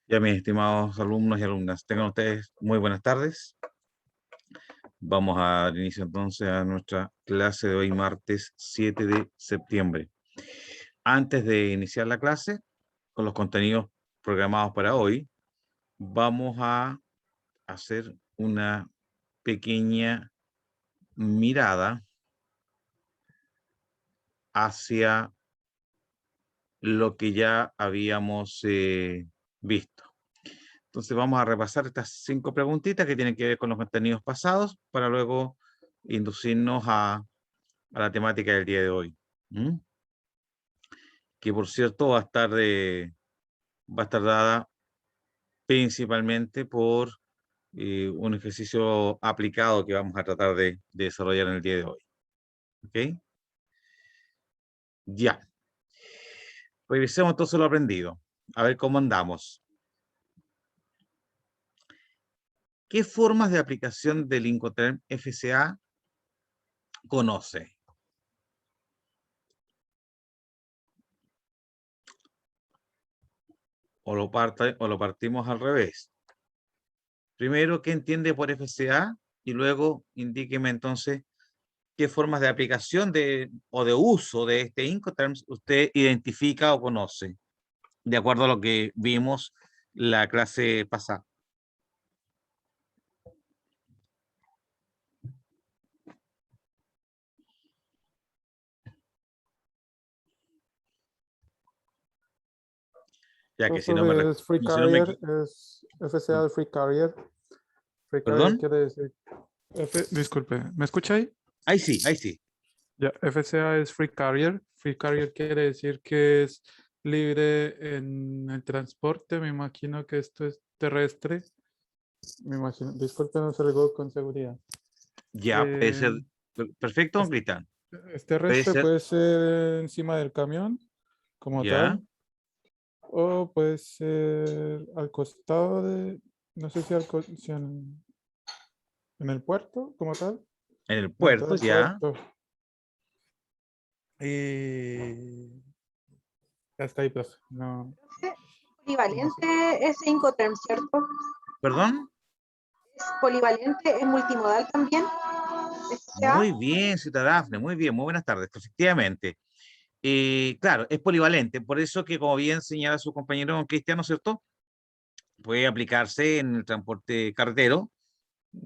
Ya, mis estimados alumnos y alumnas, tengan ustedes muy buenas tardes. Vamos a dar inicio entonces a nuestra clase de hoy, martes 7 de septiembre. Antes de iniciar la clase, con los contenidos programados para hoy, vamos a hacer una pequeña mirada hacia lo que ya habíamos visto. Entonces vamos a repasar estas 5 preguntitas que tienen que ver con los contenidos pasados para luego inducirnos a la temática del día de hoy. ¿Mm? Que por cierto va a estar dada principalmente por un ejercicio aplicado que vamos a tratar de desarrollar en el día de hoy. ¿Ok? Ya. Revisemos entonces lo aprendido. A ver cómo andamos. ¿Qué formas de aplicación del Incoterm FCA conoce? O lo partimos al revés. Primero, ¿qué entiende por FCA? Y luego indíqueme entonces qué formas de aplicación o de uso de este Incoterms usted identifica o conoce, de acuerdo a lo que vimos la clase pasada. Ya que si no me... Es Free Si no me Carrier, es FCA de Free Carrier. Free Carrier ¿Perdón? quiere decir. Disculpe, ¿me escucha ahí? Ahí sí, ahí sí. Ya, FCA es Free Carrier. Free Carrier quiere decir que es libre en el transporte. Me imagino que esto es terrestre. Me imagino, disculpe, no salgo con seguridad. Ya, puede ser... Eh, Perfecto, es, Cristian. es Puede terrestre, ser... puede ser encima del camión como Ya, tal, o puede ser al costado de, no sé si, si en el puerto como tal, en el dentro puerto, del ya. puerto. Y hasta ahí, profe. No, no sé. Polivalente es Incoterm, ¿cierto? ¿Perdón? Es polivalente, es multimodal también. Muy bien, Cita Dafne, muy bien, muy buenas tardes. Efectivamente. Claro, es polivalente, por eso que como bien señala su compañero don Cristiano, ¿cierto? Puede aplicarse en el transporte carretero,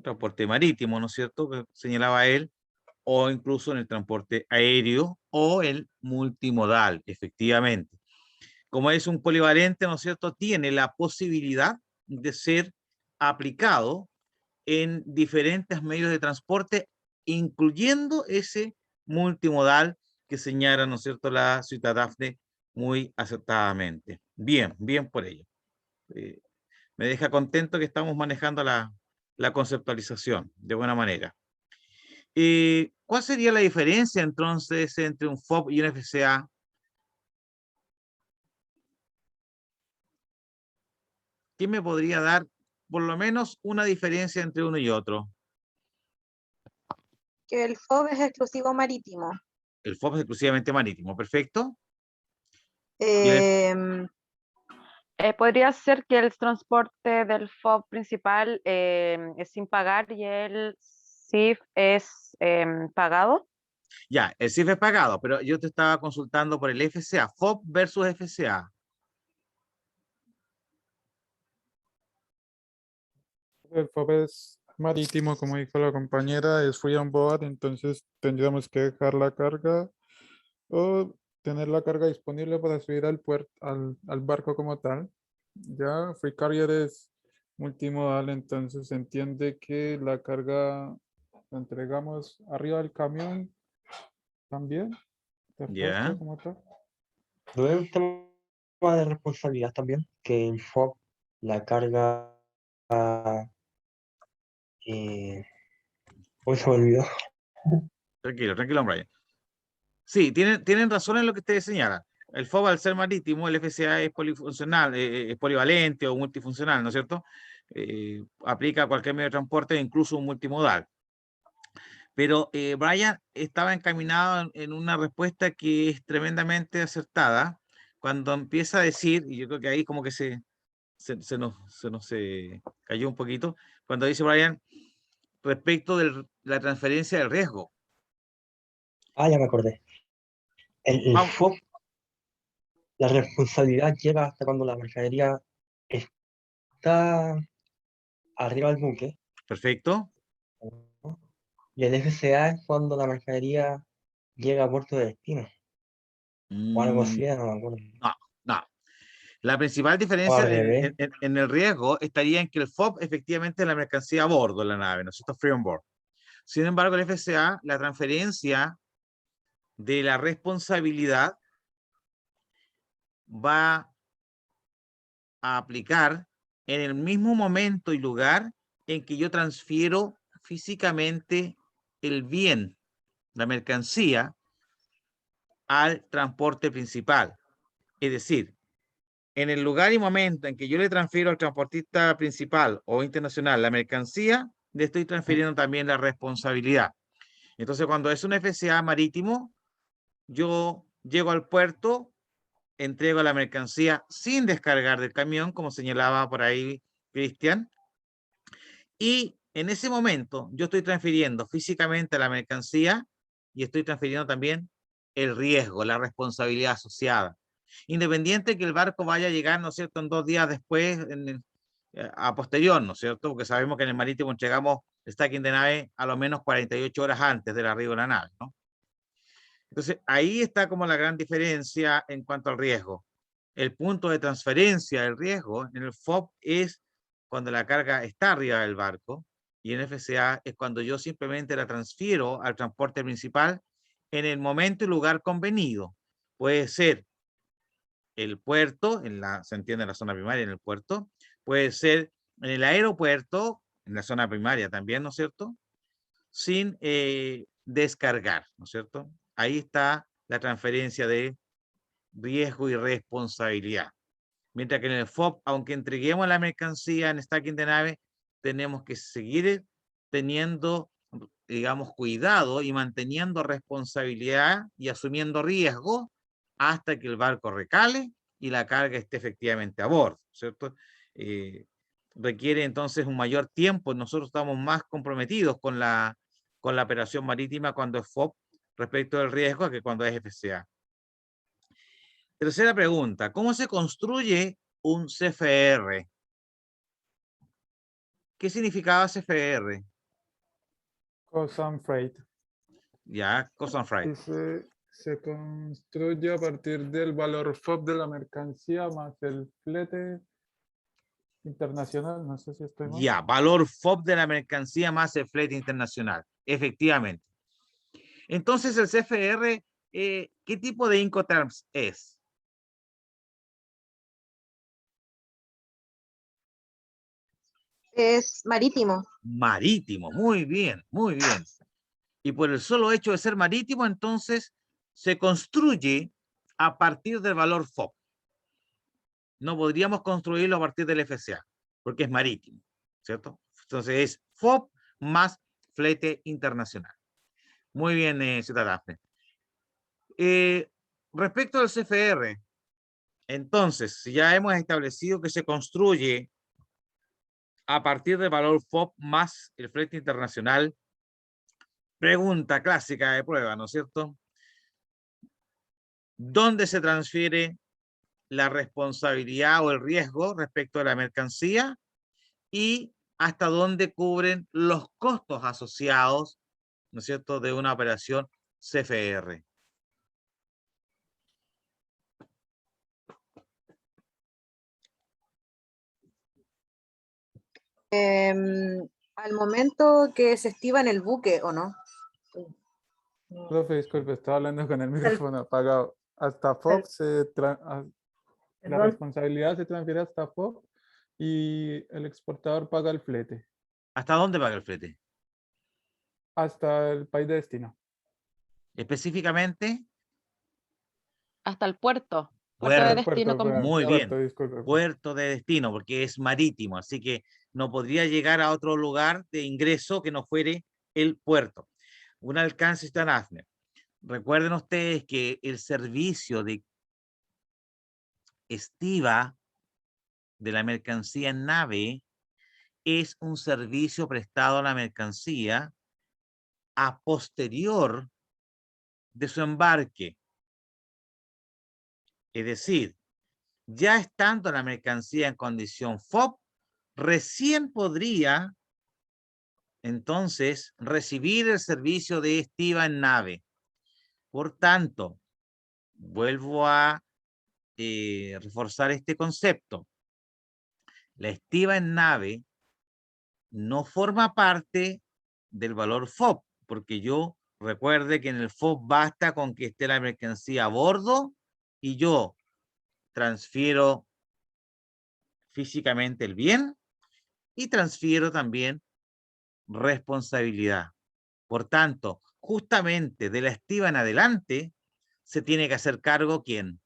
transporte marítimo, ¿no es cierto? Que señalaba él, o incluso en el transporte aéreo o el multimodal, efectivamente. Como es un polivalente, ¿no es cierto? Tiene la posibilidad de ser aplicado en diferentes medios de transporte, incluyendo ese multimodal que señala, ¿no es cierto?, la ciudad Dafne muy acertadamente. Bien, bien por ello. Eh, Me deja contento que estamos manejando la conceptualización de buena manera. ¿Cuál sería la diferencia entonces entre un FOB y un FCA? ¿Quién me podría dar por lo menos una diferencia entre uno y otro? Que el FOB es exclusivo marítimo. El FOB es exclusivamente marítimo, perfecto. Y Eh, Podría ser que el transporte del FOB principal es sin pagar y el CIF es pagado. ya, el CIF es pagado, pero yo te estaba consultando por el FCA, FOB versus FCA. El FOB es marítimo, como dijo la compañera, es free on board, entonces tendríamos que dejar la carga o tener la carga disponible para subir al puerto, al barco como tal. Ya, Free Carrier es multimodal, entonces se entiende que la carga la entregamos arriba del camión también, terrestre Ya, como tal. No es un tema de responsabilidad también, que el FOB, la carga, hoy se me olvidó. tranquilo, tranquilo, Brian. Sí, tienen razón en lo que ustedes señalan. El FOB, al ser marítimo, el FCA es polifuncional, es polivalente o multifuncional, ¿no es cierto? Aplica a cualquier medio de transporte, incluso un multimodal. Pero Brian estaba encaminado en una respuesta que es tremendamente acertada cuando empieza a decir, y yo creo que ahí como que se se cayó un poquito, cuando dice Brian, respecto de la transferencia del riesgo. Ah, ya me acordé. El Vamos, FOB, la responsabilidad llega hasta cuando la mercadería está arriba del buque, perfecto. ¿no? Y el FCA es cuando la mercadería llega a puerto de destino, o algo Mm, así, no me acuerdo. no, no. La principal O al diferencia revés. en el riesgo estaría en que el FOB efectivamente es la mercancía a bordo de la nave, ¿no es cierto? Free on board. Sin embargo, el FCA, la transferencia de la responsabilidad va a aplicar en el mismo momento y lugar en que yo transfiero físicamente el bien, la mercancía, al transporte principal. Es decir, en el lugar y momento en que yo le transfiero al transportista principal o internacional la mercancía, le estoy transfiriendo también la responsabilidad. Entonces, cuando es un FCA marítimo, yo llego al puerto, entrego la mercancía sin descargar del camión, como señalaba por ahí Cristian, y en ese momento yo estoy transfiriendo físicamente la mercancía y estoy transfiriendo también el riesgo, la responsabilidad asociada. Independiente que el barco vaya a llegar, ¿no es cierto?, en 2 días después, a posterior, ¿no es cierto? Porque sabemos que en el marítimo entregamos stacking de nave a lo menos 48 horas antes del arribo de la nave, ¿no? Entonces, ahí está como la gran diferencia en cuanto al riesgo. El punto de transferencia del riesgo en el FOB es cuando la carga está arriba del barco y en FCA es cuando yo simplemente la transfiero al transporte principal en el momento y lugar convenido. Puede ser el puerto, se entiende en la zona primaria, en el puerto, puede ser en el aeropuerto, en la zona primaria también, ¿no es cierto? Sin descargar, ¿no es cierto? Ahí está la transferencia de riesgo y responsabilidad. Mientras que en el FOB, aunque entreguemos la mercancía en stacking de nave, tenemos que seguir teniendo, digamos, cuidado y manteniendo responsabilidad y asumiendo riesgo hasta que el barco recale y la carga esté efectivamente a bordo, ¿cierto? Requiere entonces un mayor tiempo. Nosotros estamos más comprometidos con la operación marítima cuando es FOB respecto del riesgo que cuando es FCA. Tercera pregunta, ¿cómo se construye un CFR? ¿Qué significaba CFR? Cost and Freight. Ya, Cost and Freight. Y se construye a partir del valor FOB de la mercancía más el flete internacional. No sé si estoy mal. Ya, valor FOB de la mercancía más el flete internacional. Efectivamente. Entonces, el CFR, ¿qué tipo de Incoterms es? Es marítimo. Marítimo, muy bien, muy bien. Y por el solo hecho de ser marítimo, entonces se construye a partir del valor FOB. No podríamos construirlo a partir del FCA, porque es marítimo, ¿cierto? Entonces es FOB más flete internacional. Muy bien, Ciudad Dafne. Respecto al CFR, entonces, ya hemos establecido que se construye a partir del valor FOB más el flete internacional. Pregunta clásica de prueba, ¿no es cierto? ¿Dónde se transfiere la responsabilidad o el riesgo respecto a la mercancía? Y hasta dónde cubren los costos asociados, ¿no es cierto?, de una operación CFR. Al momento que se estiva en el buque, ¿o no? Profe, disculpe, estaba hablando con el micrófono apagado. Hasta FOB la responsabilidad se transfiere hasta FOB y el exportador paga el flete ¿Hasta dónde paga el flete? hasta el país de destino. Específicamente, Hasta el puerto. Puerto puerto. de El destino. puerto, perdón, Muy bien. puerto, disculpe. Puerto de destino, porque es marítimo, así que no podría llegar a otro lugar de ingreso que no fuere el puerto. Un alcance está en AFNER. Recuerden ustedes que el servicio de estiva de la mercancía en nave es un servicio prestado a la mercancía a posterior de su embarque. Es decir, ya estando la mercancía en condición FOB, recién podría entonces recibir el servicio de estiva en nave. Por tanto, vuelvo a reforzar este concepto. La estiva en nave no forma parte del valor FOB, porque yo recuerde que en el FOB basta con que esté la mercancía a bordo y yo transfiero físicamente el bien y transfiero también responsabilidad. Por tanto, justamente de la estiva en adelante se tiene que hacer cargo ¿quién?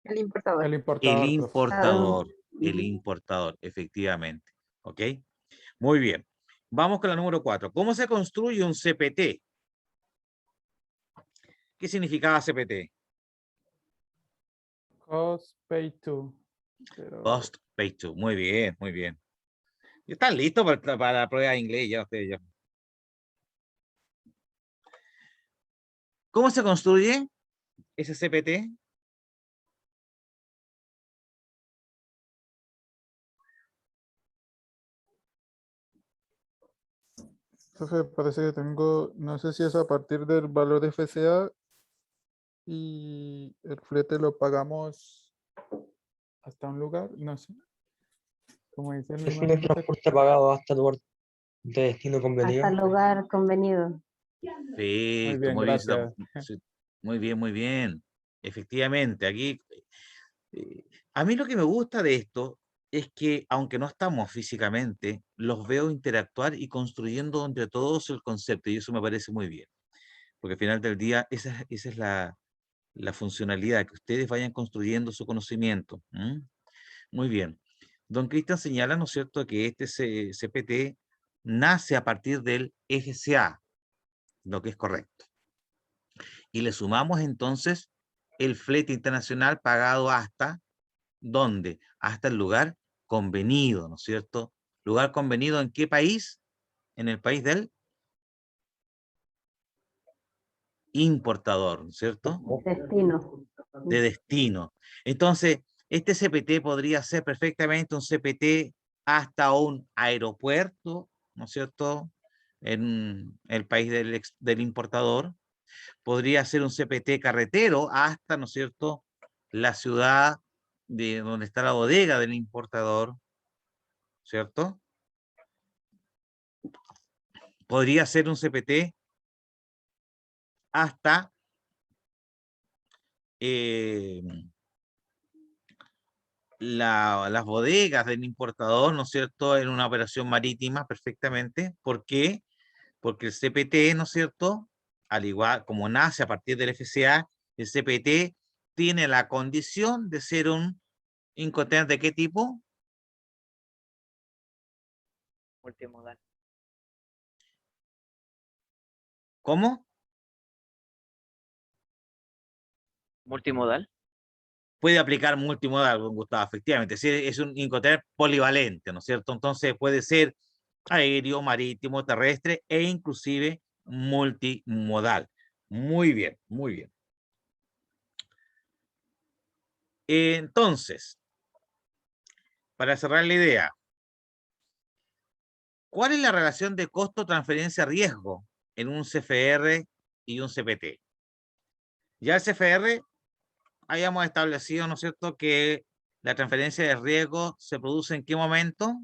El importador. El El importador, profe. importador, el Ujú. importador, efectivamente. ¿Ok? Muy bien. Vamos con la número 4. ¿Cómo se construye un CPT? ¿Qué significaba CPT? Cost pay to. Pero Cost paid to. Muy bien, muy bien. ¿Están listos para la prueba de inglés ya ustedes ya? ¿Cómo se construye ese CPT? profe, parece que tengo, no sé si es a partir del valor FCA y el flete lo pagamos hasta un lugar, no sé. Como dice el mismo Define el transporte pagado hasta el lugar de destino convenido. Hasta el lugar convenido. Muy Perfecto, bien, muy bien. gracias. Sí, muy bien, muy bien. Efectivamente, aquí a mí lo que me gusta de esto es que, aunque no estamos físicamente, los veo interactuar y construyendo entre todos el concepto, y eso me parece muy bien, porque al final del día esa es la funcionalidad, que ustedes vayan construyendo su conocimiento. Muy bien. Don Cristian señala, ¿no es cierto?, que este CPT nace a partir del FCA, lo que es correcto. Y le sumamos entonces el flete internacional pagado hasta, ¿dónde? Hasta el lugar convenido, ¿no es cierto? ¿Lugar convenido en qué país? En el país del importador, ¿no es cierto? Destino. De destino. Entonces, este CPT podría ser perfectamente un CPT hasta un aeropuerto, ¿no es cierto? En el país del importador. Podría ser un CPT carretero hasta, ¿no es cierto?, la ciudad de donde está la bodega del importador, ¿cierto? Podría ser un CPT hasta las bodegas del importador, ¿no es cierto?, en una operación marítima perfectamente. ¿Por qué? Porque el CPT, ¿no es cierto?, al igual como nace a partir del FCA, el CPT tiene la condición de ser un Incoterm ¿de qué tipo? Multimodal. ¿Cómo? Multimodal. Puede aplicar multimodal, don Gustavo, efectivamente. Es un Incoterm polivalente, ¿no es cierto? Entonces puede ser aéreo, marítimo, terrestre e inclusive multimodal. Muy bien, muy bien. Entonces, para cerrar la idea, ¿cuál es la relación de costo-transferencia-riesgo en un CFR y un CPT? Ya el CFR hayamos establecido, ¿no es cierto?, que la transferencia de riesgo se produce ¿en qué momento?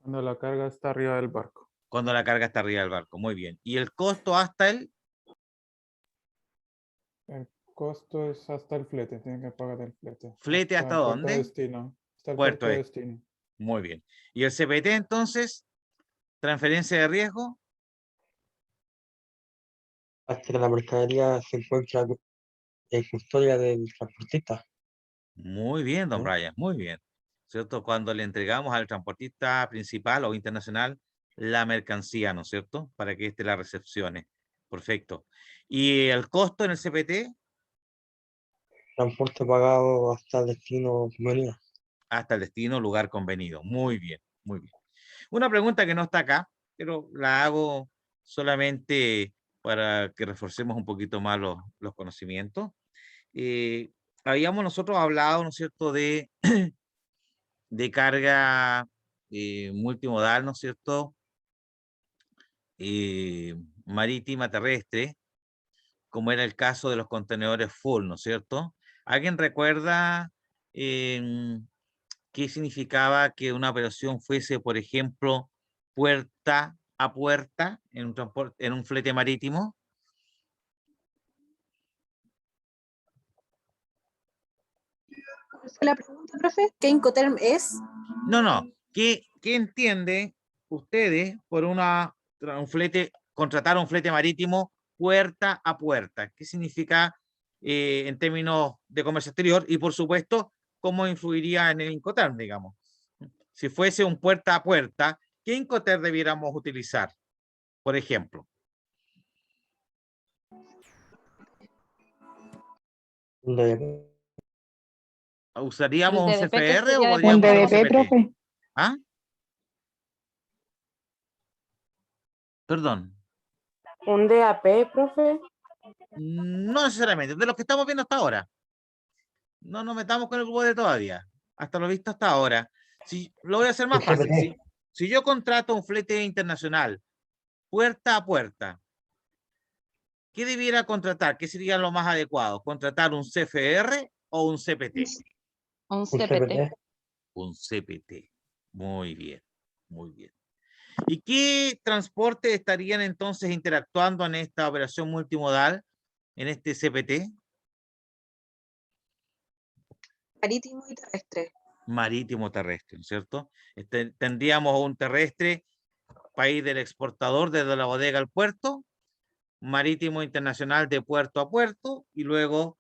Cuando la carga está arriba del barco. Cuando la carga está arriba del barco. Muy bien. ¿Y el costo hasta el? El costo es hasta el flete, tienen que pagar el flete. ¿Flete hasta el puerto de dónde? destino. Hasta el Puerto puerto de de. destino. Muy bien. ¿Y el CPT entonces? ¿Transferencia de riesgo? Hasta que la mercadería se encuentra en custodia del transportista. Muy bien, don ¿Sí? Brian, muy bien. ¿Cierto? Cuando le entregamos al transportista principal o internacional la mercancía, ¿no es cierto? Para que éste la recepcione. Perfecto. ¿Y el costo en el CPT? Transporte pagado hasta el destino convenido. Hasta el destino, lugar convenido. Muy bien, muy bien. Una pregunta que no está acá, pero la hago solamente para que reforcemos un poquito más los conocimientos. Habíamos nosotros hablado, ¿no es cierto?, de carga multimodal, ¿no es cierto?, marítima, terrestre, como era el caso de los contenedores full, ¿no es cierto? ¿Alguien recuerda qué significaba que una operación fuese, por ejemplo, puerta a puerta en un transporte, en un flete marítimo? ¿Cuál fue la pregunta, profe? ¿Qué Incoterm es? No. ¿Qué entiende ustedes por un flete, contratar un flete marítimo puerta a puerta? ¿Qué significa en términos de comercio exterior? Y por supuesto, ¿cómo influiría en el Incoterm, digamos? Si fuese un puerta a puerta, ¿qué Incoterm debiéramos utilizar, por ejemplo? ¿Usaríamos El un DDP que CFR o sería de podríamos puerta usar a un puerta. CPT? ¿Ah? Perdón. ¿Un DAP, profe? No necesariamente, de los que estamos viendo hasta ahora. No nos metamos con el grupo de todavía. Hasta lo visto hasta ahora. Si, lo voy a hacer más Un fácil. CPT. Si yo contrato un flete internacional, puerta a puerta, ¿qué debiera contratar? ¿Qué sería lo más adecuado? ¿Contratar un CFR o un CPT? Un Un CPT. CPT. Un CPT. Muy bien, muy bien. ¿Y qué transporte estarían entonces interactuando en esta operación multimodal, en este CPT? Marítimo y terrestre. Marítimo terrestre, ¿no es cierto? Tendríamos un terrestre, país del exportador desde la bodega al puerto, marítimo internacional de puerto a puerto y luego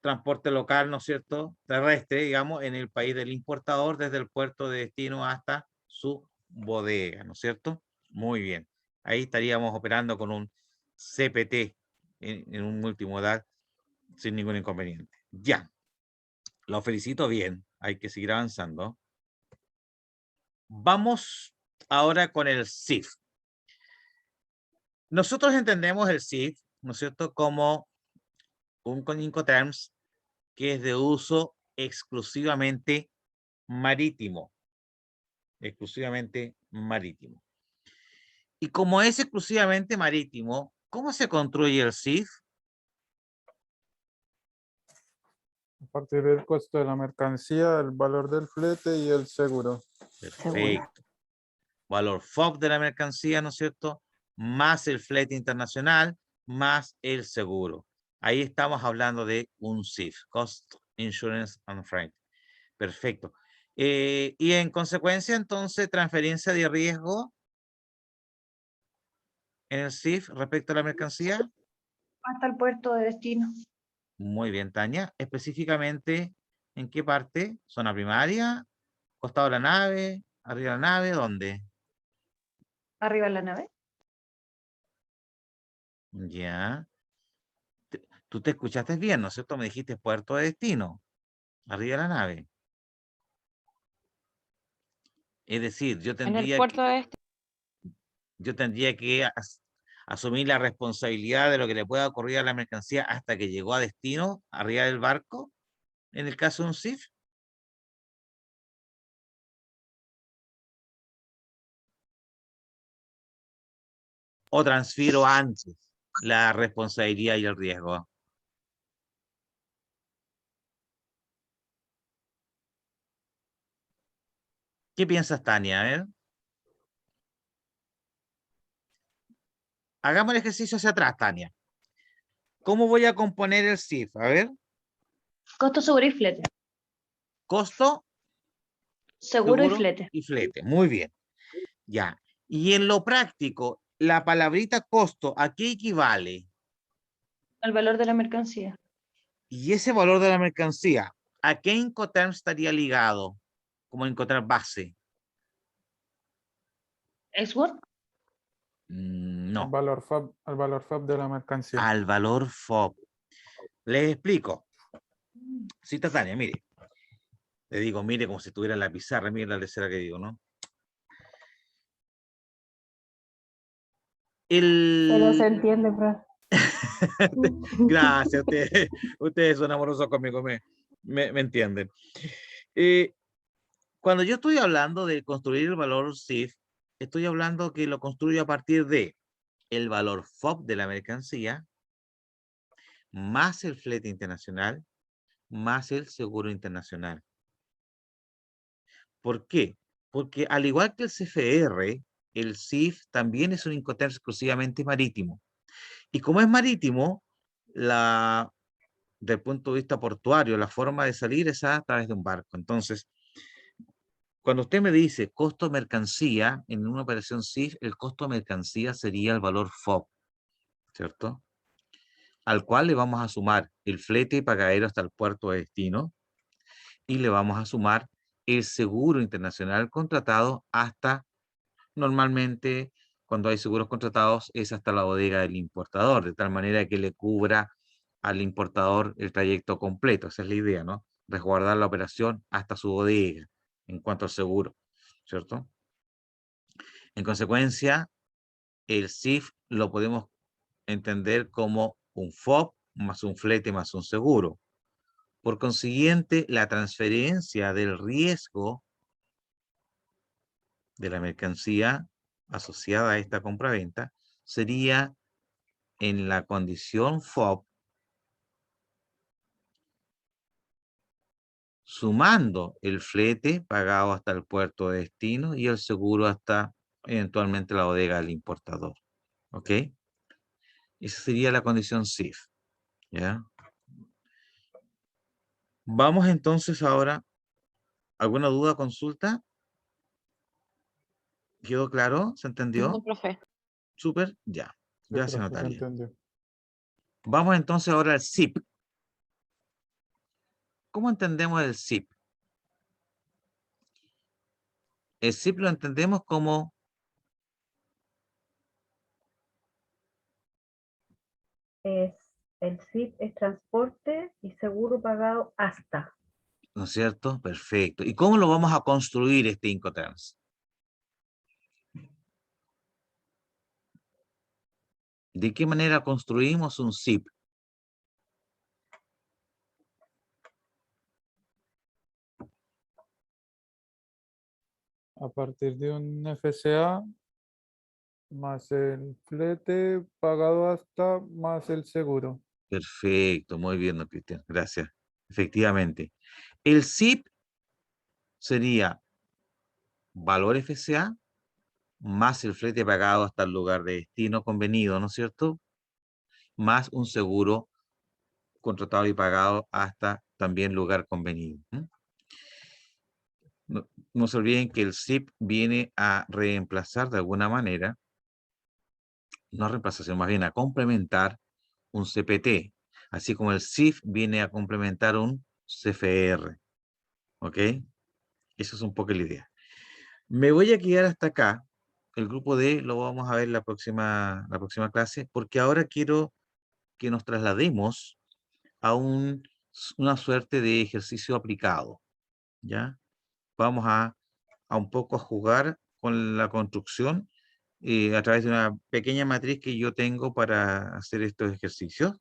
transporte local, ¿no es cierto? Terrestre, digamos, en el país del importador desde el puerto de destino hasta su bodega, ¿no es cierto? Muy bien. Ahí estaríamos operando con un CPT en un multimodal sin ningún inconveniente. Ya. Lo felicito bien. Hay que seguir avanzando. Vamos ahora con el CIF. Nosotros entendemos el CIF, ¿no es cierto?, como un Incoterms que es de uso exclusivamente marítimo. Exclusivamente marítimo. Y como es exclusivamente marítimo, ¿cómo se construye el CIF? A partir del costo de la mercancía, el valor del flete y el seguro. Perfecto. Valor FOB de la mercancía, ¿no es cierto?, más el flete internacional, más el seguro. Ahí estamos hablando de un CIF, Cost, Insurance and Freight. Perfecto. Y en consecuencia, entonces, transferencia de riesgo en el CIF respecto a la mercancía. Hasta el puerto de destino. Muy bien, Tania. Específicamente, ¿en qué parte? ¿Zona primaria? ¿Costado de la nave? ¿Arriba de la nave? ¿Dónde? Arriba de la nave. Ya. Tú te escuchaste bien, ¿no es cierto? Me dijiste puerto de destino, arriba de la nave. Es decir, En el puerto de este. yo tendría que asumir la responsabilidad de lo que le pueda ocurrir a la mercancía hasta que llegó a destino, arriba del barco, en el caso de un CIF. O transfiero antes la responsabilidad y el riesgo. ¿Qué piensas, Tania? A ver. Hagamos el ejercicio hacia atrás, Tania. ¿Cómo voy a componer el CIF? A ver. Costo, seguro y flete. Costo, Seguro y flete. y flete. Muy bien. Ya. Y en lo práctico, la palabrita costo, ¿a qué equivale? El valor de la mercancía. Y ese valor de la mercancía, ¿a qué Incoterm estaría ligado como Incoterm base? ¿Export? Al No, valor FOB de la mercancía. al valor FOB. Les explico. Cita Tania, mire. Le digo, mire, como si estuviera en la pizarra, mire la lecera que digo, ¿no? Pero se El... entiende, profe. Gracias, ustedes son amorosos conmigo, me entienden. Cuando yo estoy hablando de construir el valor CIF, estoy hablando que lo construyo a partir de el valor FOB de la mercancía, más el flete internacional, más el seguro internacional. ¿Por qué? Porque al igual que el CFR, el CIF también es un Incoterms exclusivamente marítimo. Y como es marítimo, del punto de vista portuario, la forma de salir es a través de un barco. Entonces, cuando usted me dice costo mercancía, en una operación CIF, el costo mercancía sería el valor FOB, ¿cierto? Al cual le vamos a sumar el flete y pagadero hasta el puerto de destino y le vamos a sumar el seguro internacional contratado hasta, normalmente, cuando hay seguros contratados, es hasta la bodega del importador, de tal manera que le cubra al importador el trayecto completo. Esa es la idea, ¿no? Resguardar la operación hasta su bodega en cuanto al seguro, ¿cierto? En consecuencia, el CIF lo podemos entender como un FOB más un flete más un seguro. Por consiguiente, la transferencia del riesgo de la mercancía asociada a esta compraventa sería en la condición FOB, sumando el flete pagado hasta el puerto de destino y el seguro hasta eventualmente la bodega del importador. ¿Ok? Esa sería la condición CIF. ¿Ya? Vamos entonces ahora. ¿Alguna duda, consulta? ¿Quedó claro? ¿Se entendió? No, profe. Súper, ya. Sí, Gracias, profe, se Natalia. entendió. Vamos entonces ahora al SIP. ¿Cómo entendemos el SIP? El SIP lo entendemos como El SIF es transporte y seguro pagado hasta. ¿no es cierto? Perfecto. ¿Y cómo lo vamos a construir este Incoterms? ¿De qué manera construimos un SIP? A partir de un FCA más el flete pagado hasta más el seguro. Perfecto, muy bien, don Cristian. Gracias. Efectivamente. El SIP sería valor FCA más el flete pagado hasta el lugar de destino convenido, ¿no es cierto? Más un seguro contratado y pagado hasta también lugar convenido. No se olviden que el SIP viene a reemplazar de alguna manera, no a reemplazar, sino más bien a complementar un CPT, así como el SIF viene a complementar un CFR. ¿Ok? Eso es un poco la idea. Me voy a quedar hasta acá. El grupo D lo vamos a ver la próxima clase, porque ahora quiero que nos traslademos a una suerte de ejercicio aplicado. ¿Ya? Vamos a un poco a jugar con la construcción a través de una pequeña matriz que yo tengo para hacer estos ejercicios.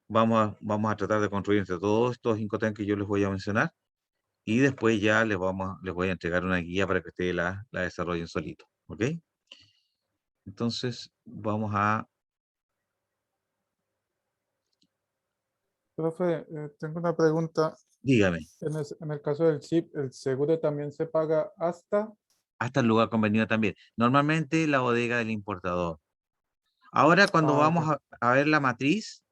Vamos a tratar de construir entre todos estos Incoterms que yo les voy a mencionar y después ya les voy a entregar una guía para que ustedes la desarrollen solito. ¿Ok? Entonces, vamos a... Profe, tengo una pregunta. Dígame, En el caso del SIP, ¿el seguro también se paga hasta? hasta el lugar convenido también. Normalmente la bodega del importador. Ahora, cuando vamos Ok. a ver la matriz,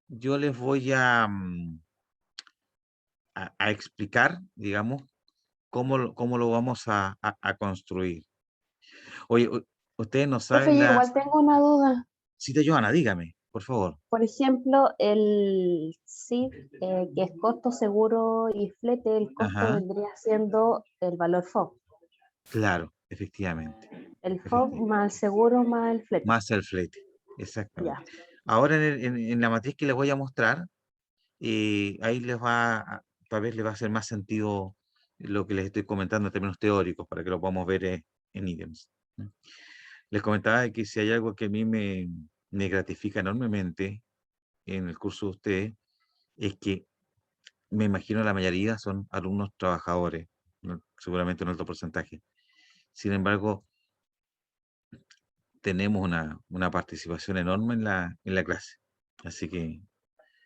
yo les voy a explicar, digamos, cómo lo vamos a construir. Oye, ustedes no Profe, saben yo la... igual tengo una duda. Cita Joana, dígame, por favor. Por ejemplo, el SIF, que es costo, seguro y flete, el costo Ajá, vendría siendo el valor FOB. claro. efectivamente. El FOB más el seguro más el flete. Más el flete, exactamente. Ya. Ahora en la matriz que les voy a mostrar, ahí les va, tal vez les va a hacer más sentido lo que les estoy comentando en términos teóricos, para que lo podamos ver en ítems. Les comentaba de que si hay algo que a mí me gratifica enormemente en el curso de ustedes, es que me imagino la mayoría son alumnos trabajadores, ¿no? Seguramente un alto porcentaje. Sin embargo, tenemos una participación enorme en la clase. Así que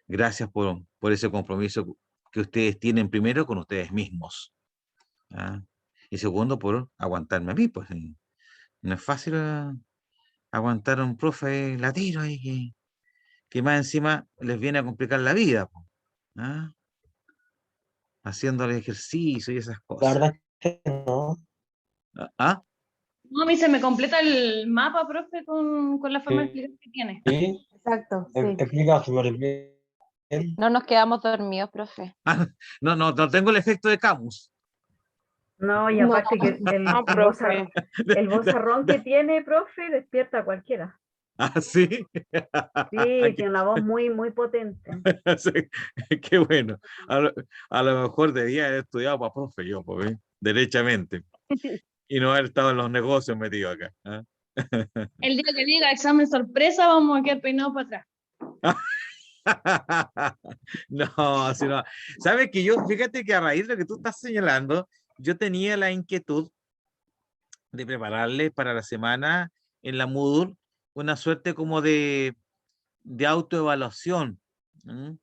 gracias por ese compromiso que ustedes tienen primero con ustedes mismos. ¿Ah? Y segundo, por aguantarme a mí. Pues no es fácil aguantar a un profe latino ahí que más encima les viene a complicar la vida. Pues, ¿ah? Haciendo el ejercicio y esas La cosas. verdad es que no. ¿Ah? No, a mí se me completa el mapa, profe, con la forma de Sí, explicar que tiene. sí, Exacto, sí. explica súper bien. No nos quedamos dormidos, profe. Ah, no tengo el efecto de Camus. No, y No. aparte que No, profe. el vozarrón que tiene, profe, despierta a cualquiera. Ah, sí. Sí, tiene una voz muy, muy potente. Sí, qué bueno. A lo mejor debía haber estudiado para profe yo, pues, ¿eh? Derechamente. Y no haber estado en los negocios metido acá. ¿Ah? El día que diga examen sorpresa, vamos a quedar peinados para atrás. No, si no. Sabes que yo, fíjate que a raíz de lo que tú estás señalando, yo tenía la inquietud de prepararle para la semana en la Moodle una suerte como de autoevaluación, ¿m?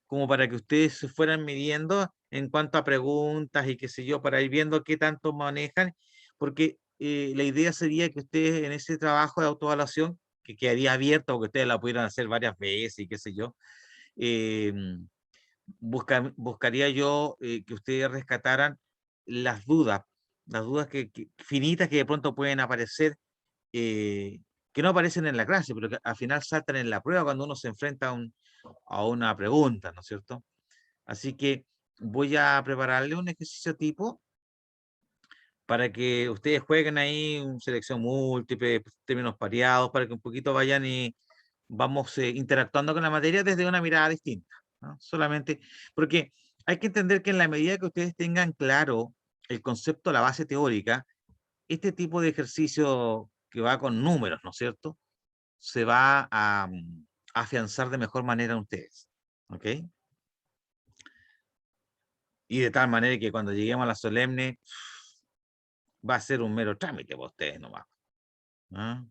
Como para que ustedes se fueran midiendo en cuanto a preguntas y qué sé yo, para ir viendo qué tanto manejan, porque la idea sería que ustedes en ese trabajo de autoevaluación, que quedaría abierto o que ustedes la pudieran hacer varias veces y qué sé yo, eh, buscaría yo que ustedes rescataran las dudas finitas que de pronto pueden aparecer, eh, que no aparecen en la clase, pero que al final saltan en la prueba cuando uno se enfrenta a una pregunta, ¿no es cierto? Así que voy a prepararle un ejercicio tipo para que ustedes jueguen ahí en selección múltiple, términos pareados, para que un poquito vayan y vamos interactuando con la materia desde una mirada distinta, ¿no? Solamente porque hay que entender que en la medida que ustedes tengan claro el concepto, la base teórica, este tipo de ejercicio que va con números, ¿no es cierto?, se va a afianzar de mejor manera en ustedes, ¿ok? Y de tal manera que cuando lleguemos a la solemne, va a ser un mero trámite para ustedes nomás, ¿no?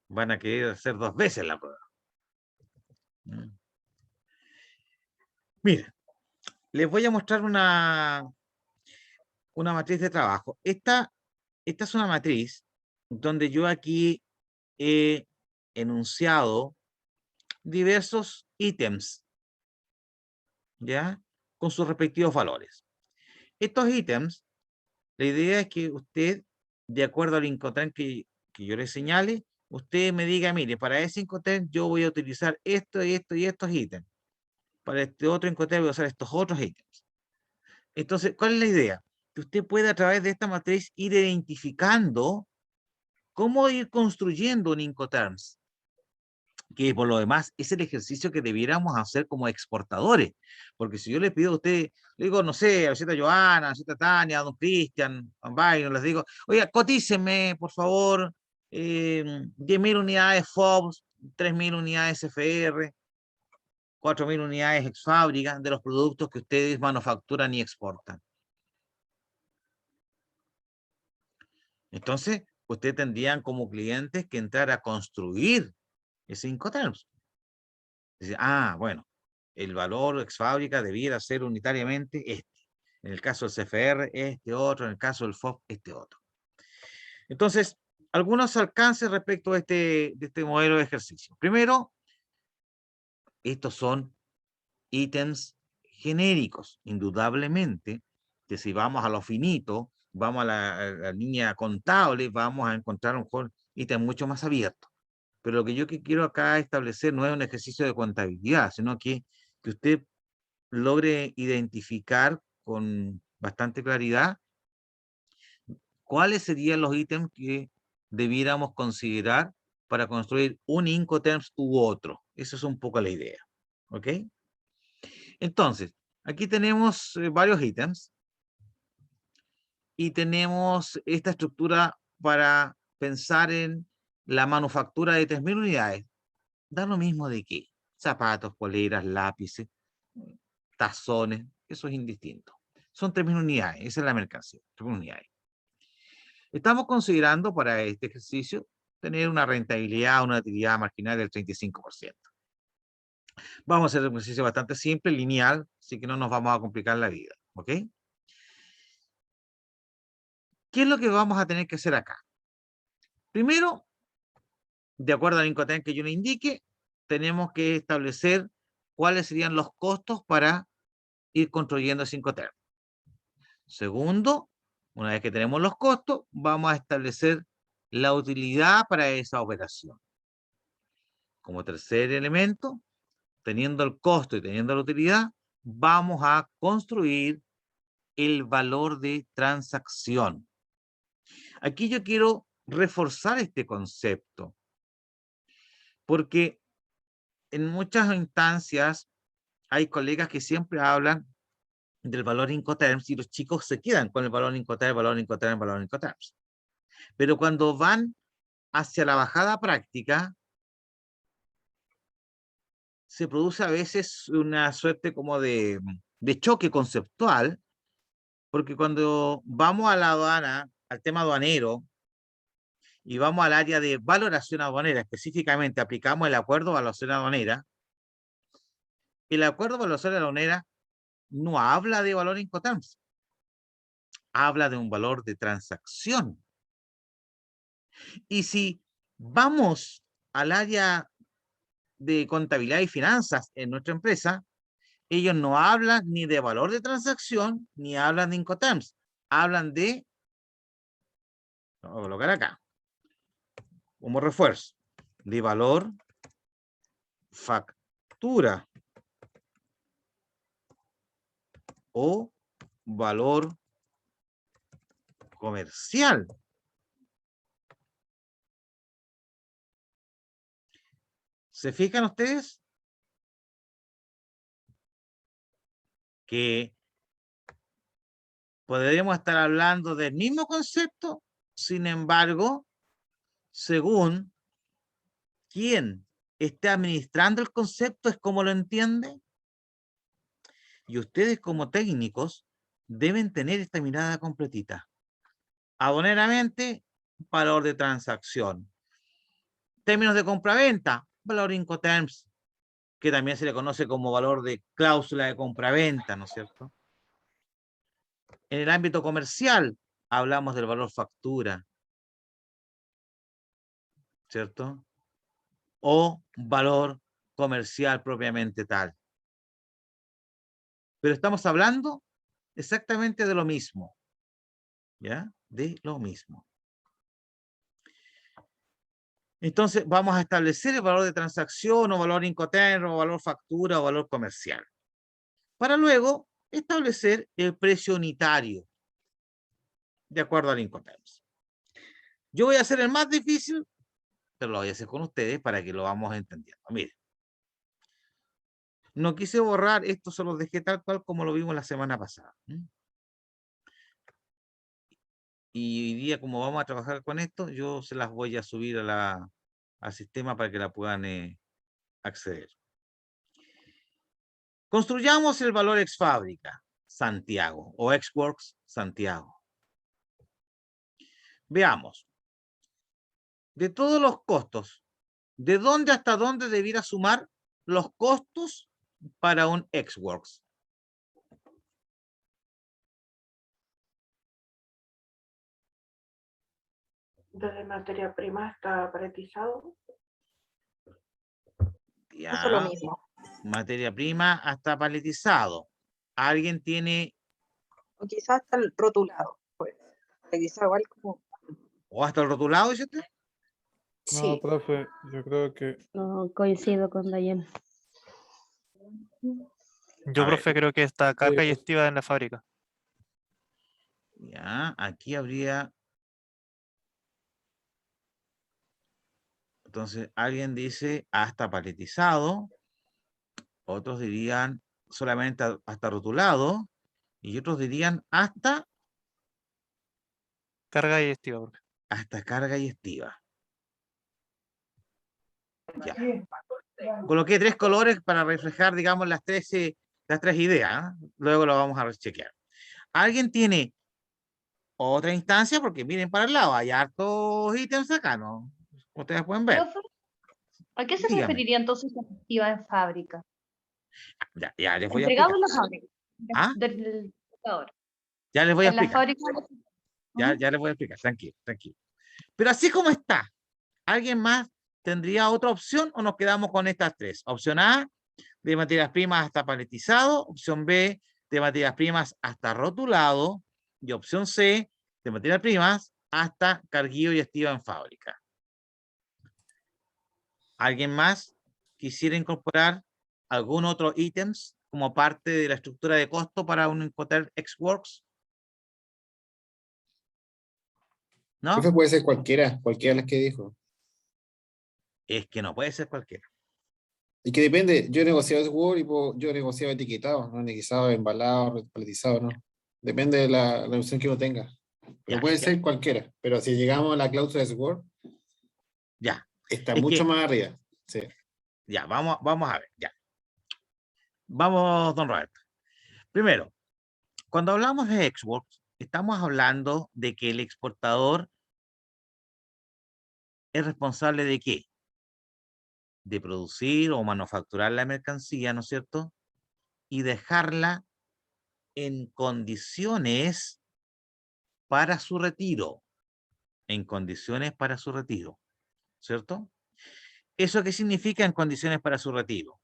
Van a querer hacer 2 veces la prueba. ¿No? Miren, les voy a mostrar una matriz de trabajo. Esta es una matriz donde yo aquí he enunciado diversos ítems, ¿ya? Con sus respectivos valores. Estos ítems, la idea es que usted, de acuerdo al Incoterm que yo le señale, usted me diga, mire, para ese Incoterm yo voy a utilizar esto y esto y estos ítems. Para este otro Incoterm voy a usar estos otros ítems. Entonces, ¿cuál es la idea? Que usted pueda a través de esta matriz ir identificando cómo ir construyendo un Incoterms, que por lo demás es el ejercicio que debiéramos hacer como exportadores, porque si yo le pido a usted, le digo, no sé, a la señora Joana, a la señora Tania, a don Cristian, a don Byron, les digo, oiga, cotícenme, por favor, 10.000 unidades FOBS, 3.000 unidades FR, 4.000 unidades ex fábrica de los productos que ustedes manufacturan y exportan. Entonces, ustedes tendrían como clientes que entrar a construir ese Incoterms. Dice, bueno, el valor ex fábrica debiera ser unitariamente este. En el caso del CFR, este otro. En el caso del FOB, este otro. Entonces, algunos alcances respecto de este modelo de ejercicio. Primero, estos son ítems genéricos. Indudablemente, que si vamos a lo finito, vamos a la línea contable, vamos a encontrar un ítem mucho más abierto. Pero lo que yo quiero acá establecer no es un ejercicio de contabilidad, sino que usted logre identificar con bastante claridad ¿cuáles serían los ítems que debiéramos considerar para construir un Incoterms u otro? Esa es un poco la idea. ¿Ok? Entonces, aquí tenemos varios ítems y tenemos esta estructura para pensar en la manufactura de 3.000 unidades. Da lo mismo de qué. Zapatos, poleras, lápices, tazones, eso es indistinto. Son 3.000 unidades, esa es la mercancía, 3.000 unidades. Estamos considerando para este ejercicio tener una rentabilidad, una utilidad marginal del 35%. Vamos a hacer un ejercicio bastante simple, lineal, así que no nos vamos a complicar la vida, ¿ok? ¿Qué es lo que vamos a tener que hacer acá? Primero, de acuerdo al Incoterms que yo le indique, tenemos que establecer cuáles serían los costos para ir construyendo ese Incoterms. Segundo, una vez que tenemos los costos, vamos a establecer la utilidad para esa operación. Como tercer elemento, teniendo el costo y teniendo la utilidad, vamos a construir el valor de transacción. Aquí yo quiero reforzar este concepto, porque en muchas instancias hay colegas que siempre hablan del valor Incoterms y los chicos se quedan con el valor Incoterms, valor Incoterms, valor Incoterms. Pero cuando van hacia la bajada práctica, se produce a veces una suerte como de choque conceptual, porque cuando vamos a la aduana, al tema aduanero, y vamos al área de valoración aduanera, específicamente aplicamos el acuerdo de valoración aduanera, el acuerdo de valoración aduanera no habla de valor Incoterms, habla de un valor de transacción. Y si vamos al área de contabilidad y finanzas en nuestra empresa, ellos no hablan ni de valor de transacción, ni hablan de Incoterms. Hablan de, vamos a colocar acá, como refuerzo, de valor factura o valor comercial. ¿Se fijan ustedes? Que podríamos estar hablando del mismo concepto, sin embargo, según quien esté administrando el concepto es como lo entiende. Y ustedes como técnicos deben tener esta mirada completita. Aduaneramente, valor de transacción. Términos de compra-venta, valor Incoterms, que también se le conoce como valor de cláusula de compra-venta, ¿no es cierto? En el ámbito comercial, hablamos del valor factura, ¿cierto? O valor comercial propiamente tal. Pero estamos hablando exactamente de lo mismo, ¿ya? De lo mismo. Entonces vamos a establecer el valor de transacción o valor Incoterms o valor factura o valor comercial. Para luego establecer el precio unitario de acuerdo al Incoterms. Yo voy a hacer el más difícil, pero lo voy a hacer con ustedes para que lo vamos entendiendo. Miren. No quise borrar, esto se los dejé tal cual como lo vimos la semana pasada. Y hoy día, como vamos a trabajar con esto, yo se las voy a subir al sistema para que la puedan acceder. Construyamos el valor ex fábrica, Santiago, o ex works, Santiago. Veamos. De todos los costos, ¿de dónde hasta dónde debiera sumar los costos para un ex works? Desde materia prima hasta paletizado. Ya. Eso es lo mismo. Materia prima hasta paletizado. ¿Alguien tiene, O quizás hasta el rotulado. Pues. Quizás igual como. o hasta el rotulado, dice usted? No, Sí. profe, yo creo que No coincido con Dayan. Yo, A ver. profe, creo que está carga y pues, estiva en la fábrica. Ya, aquí habría Entonces, alguien dice hasta paletizado, otros dirían solamente hasta rotulado, y otros dirían hasta Carga y estiva, profe. hasta carga y estiva. Ya. Coloqué 3 colores para reflejar, digamos, las tres ideas. ¿Eh? Luego lo vamos a rechequear. ¿Alguien tiene otra instancia? Porque miren para el lado, hay hartos ítems acá, ¿no? Ustedes pueden ver. Profe, ¿a qué se Dígame. referiría entonces activa en fábrica? Ya les voy a Entregado explicar. en la fábrica ¿Ah? del computador. Ya les voy a En la explicar. fábrica. Ya les voy a explicar, tranquilo, tranquilo. Pero así como está, ¿alguien más tendría otra opción o nos quedamos con estas tres? Opción A, de materias primas hasta paletizado. Opción B, de materias primas hasta rotulado. Y opción C, de materias primas hasta carguillo y estiva en fábrica. ¿Alguien más quisiera incorporar algún otro ítems como parte de la estructura de costo para un Incoterm XWorks? ¿No? Profe, puede ser cualquiera de las que dijo. Es que no puede ser cualquiera. Y que depende, yo he negociado Word y yo he negociado etiquetado, no he negociado embalado, paletizado, ¿no? Depende de la opción que uno tenga. Pero Ya, puede es que- ser cualquiera. Pero si llegamos a la cláusula de Word, Ya, está es mucho que- más arriba. Sí. ya, vamos a ver, ya. Vamos, don Roberto. Primero, cuando hablamos de XWorks, estamos hablando de que el exportador es responsable de qué? De producir o manufacturar la mercancía, ¿no es cierto? Y dejarla en condiciones para su retiro. En condiciones para su retiro, ¿cierto? ¿Eso qué significa en condiciones para su retiro?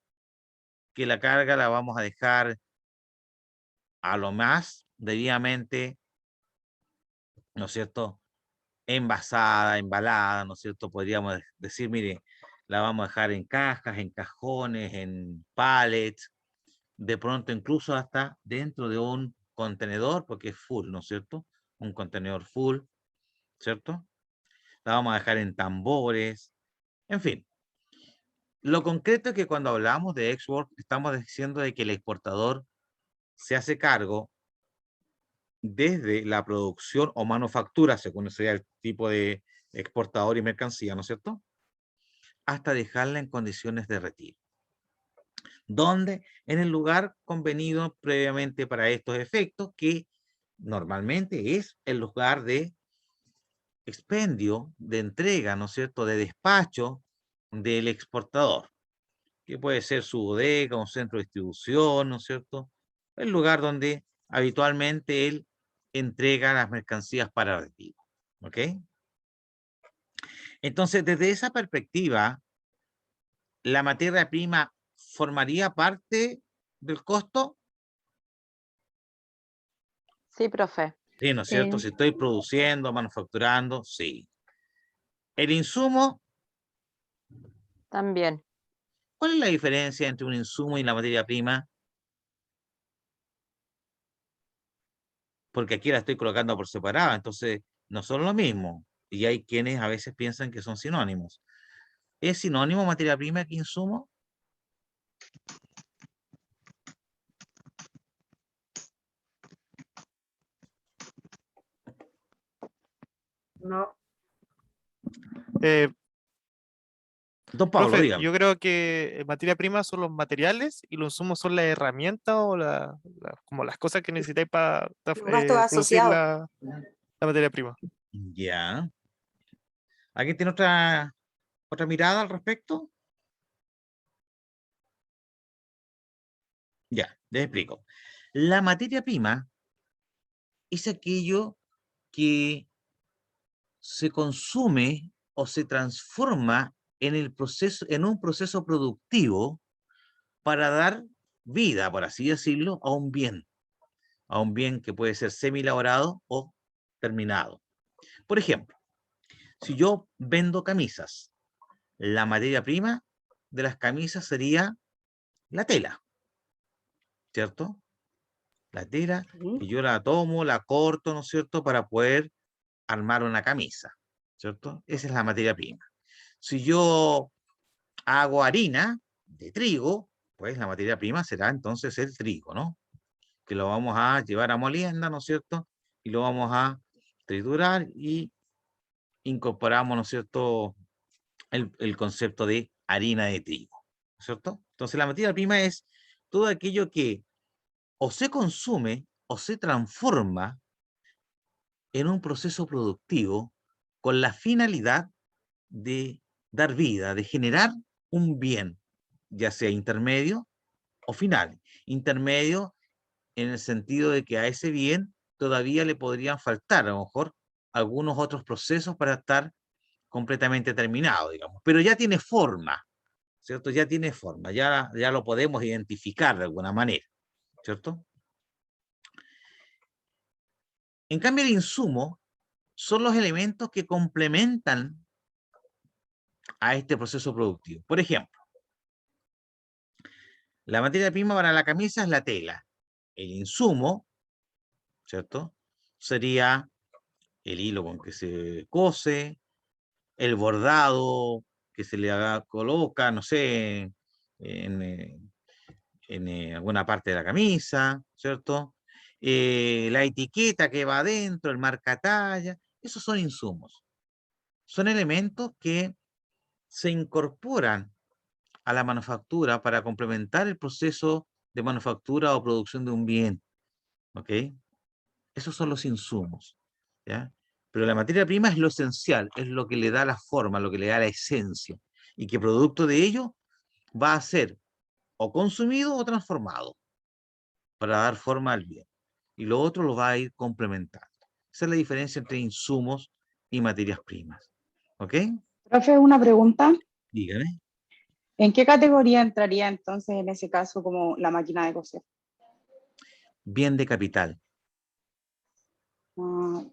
Que la carga la vamos a dejar a lo más debidamente, ¿no es cierto? Envasada, embalada, ¿no es cierto? Podríamos decir, mire, la vamos a dejar en cajas, en cajones, en pallets, de pronto incluso hasta dentro de un contenedor, porque es full, ¿no es cierto? Un contenedor full, ¿cierto? La vamos a dejar en tambores, en fin. Lo concreto es que cuando hablamos de export, estamos diciendo de que el exportador se hace cargo desde la producción o manufactura, según sea el tipo de exportador y mercancía, ¿no es cierto? Hasta dejarla en condiciones de retiro. ¿Dónde? En el lugar convenido previamente para estos efectos, que normalmente es el lugar de expendio, de entrega, ¿no es cierto?, de despacho del exportador, que puede ser su bodega, un centro de distribución, ¿no es cierto?, el lugar donde habitualmente él entrega las mercancías para retiro, ¿ok? Entonces, desde esa perspectiva, ¿la materia prima formaría parte del costo? Sí, profe. Sí, ¿no es cierto? Si estoy produciendo, manufacturando, sí. El insumo, También. ¿cuál es la diferencia entre un insumo y la materia prima? Porque aquí la estoy colocando por separado, entonces no son lo mismo. Y hay quienes a veces piensan que son sinónimos. ¿Es sinónimo materia prima que insumo? No. Don Pablo, Profe, dígame. yo creo que materia prima son los materiales y los insumos son las herramientas o como las cosas que necesitáis para Los gastos producir asociados. la materia prima. Ya. ¿Alguien tiene otra mirada al respecto? Ya, les explico. La materia prima es aquello que se consume o se transforma en un proceso productivo para dar vida, por así decirlo, a un bien que puede ser semi-elaborado o terminado. Por ejemplo, si yo vendo camisas, la materia prima de las camisas sería la tela, ¿cierto? La tela que yo la tomo, la corto, ¿no es cierto?, para poder armar una camisa, ¿cierto? Esa es la materia prima. Si yo hago harina de trigo, pues la materia prima será entonces el trigo, ¿no? Que lo vamos a llevar a molienda, ¿no es cierto? Y lo vamos a triturar y incorporamos, ¿no es cierto?, el concepto de harina de trigo, ¿no es cierto? Entonces la materia prima es todo aquello que o se consume o se transforma en un proceso productivo con la finalidad de dar vida, de generar un bien, ya sea intermedio o final. Intermedio en el sentido de que a ese bien todavía le podrían faltar a lo mejor algunos otros procesos para estar completamente terminado, digamos, pero ya tiene forma, ¿cierto? Ya tiene forma, ya lo podemos identificar de alguna manera, ¿cierto? En cambio, el insumo son los elementos que complementan a este proceso productivo. Por ejemplo, la materia prima para la camisa es la tela. El insumo, ¿cierto?, sería el hilo con que se cose, el bordado que se le coloca, no sé, en alguna parte de la camisa, ¿cierto? La etiqueta que va adentro, el marcatalla, esos son insumos. Son elementos que se incorporan a la manufactura para complementar el proceso de manufactura o producción de un bien, ¿ok? Esos son los insumos, ¿ya? Pero la materia prima es lo esencial, es lo que le da la forma, lo que le da la esencia, y que producto de ello va a ser o consumido o transformado para dar forma al bien. Y lo otro lo va a ir complementando. Esa es la diferencia entre insumos y materias primas. ¿Ok? Profe, una pregunta. Dígame. ¿En qué categoría entraría entonces en ese caso como la máquina de coser? Bien de capital. Ah,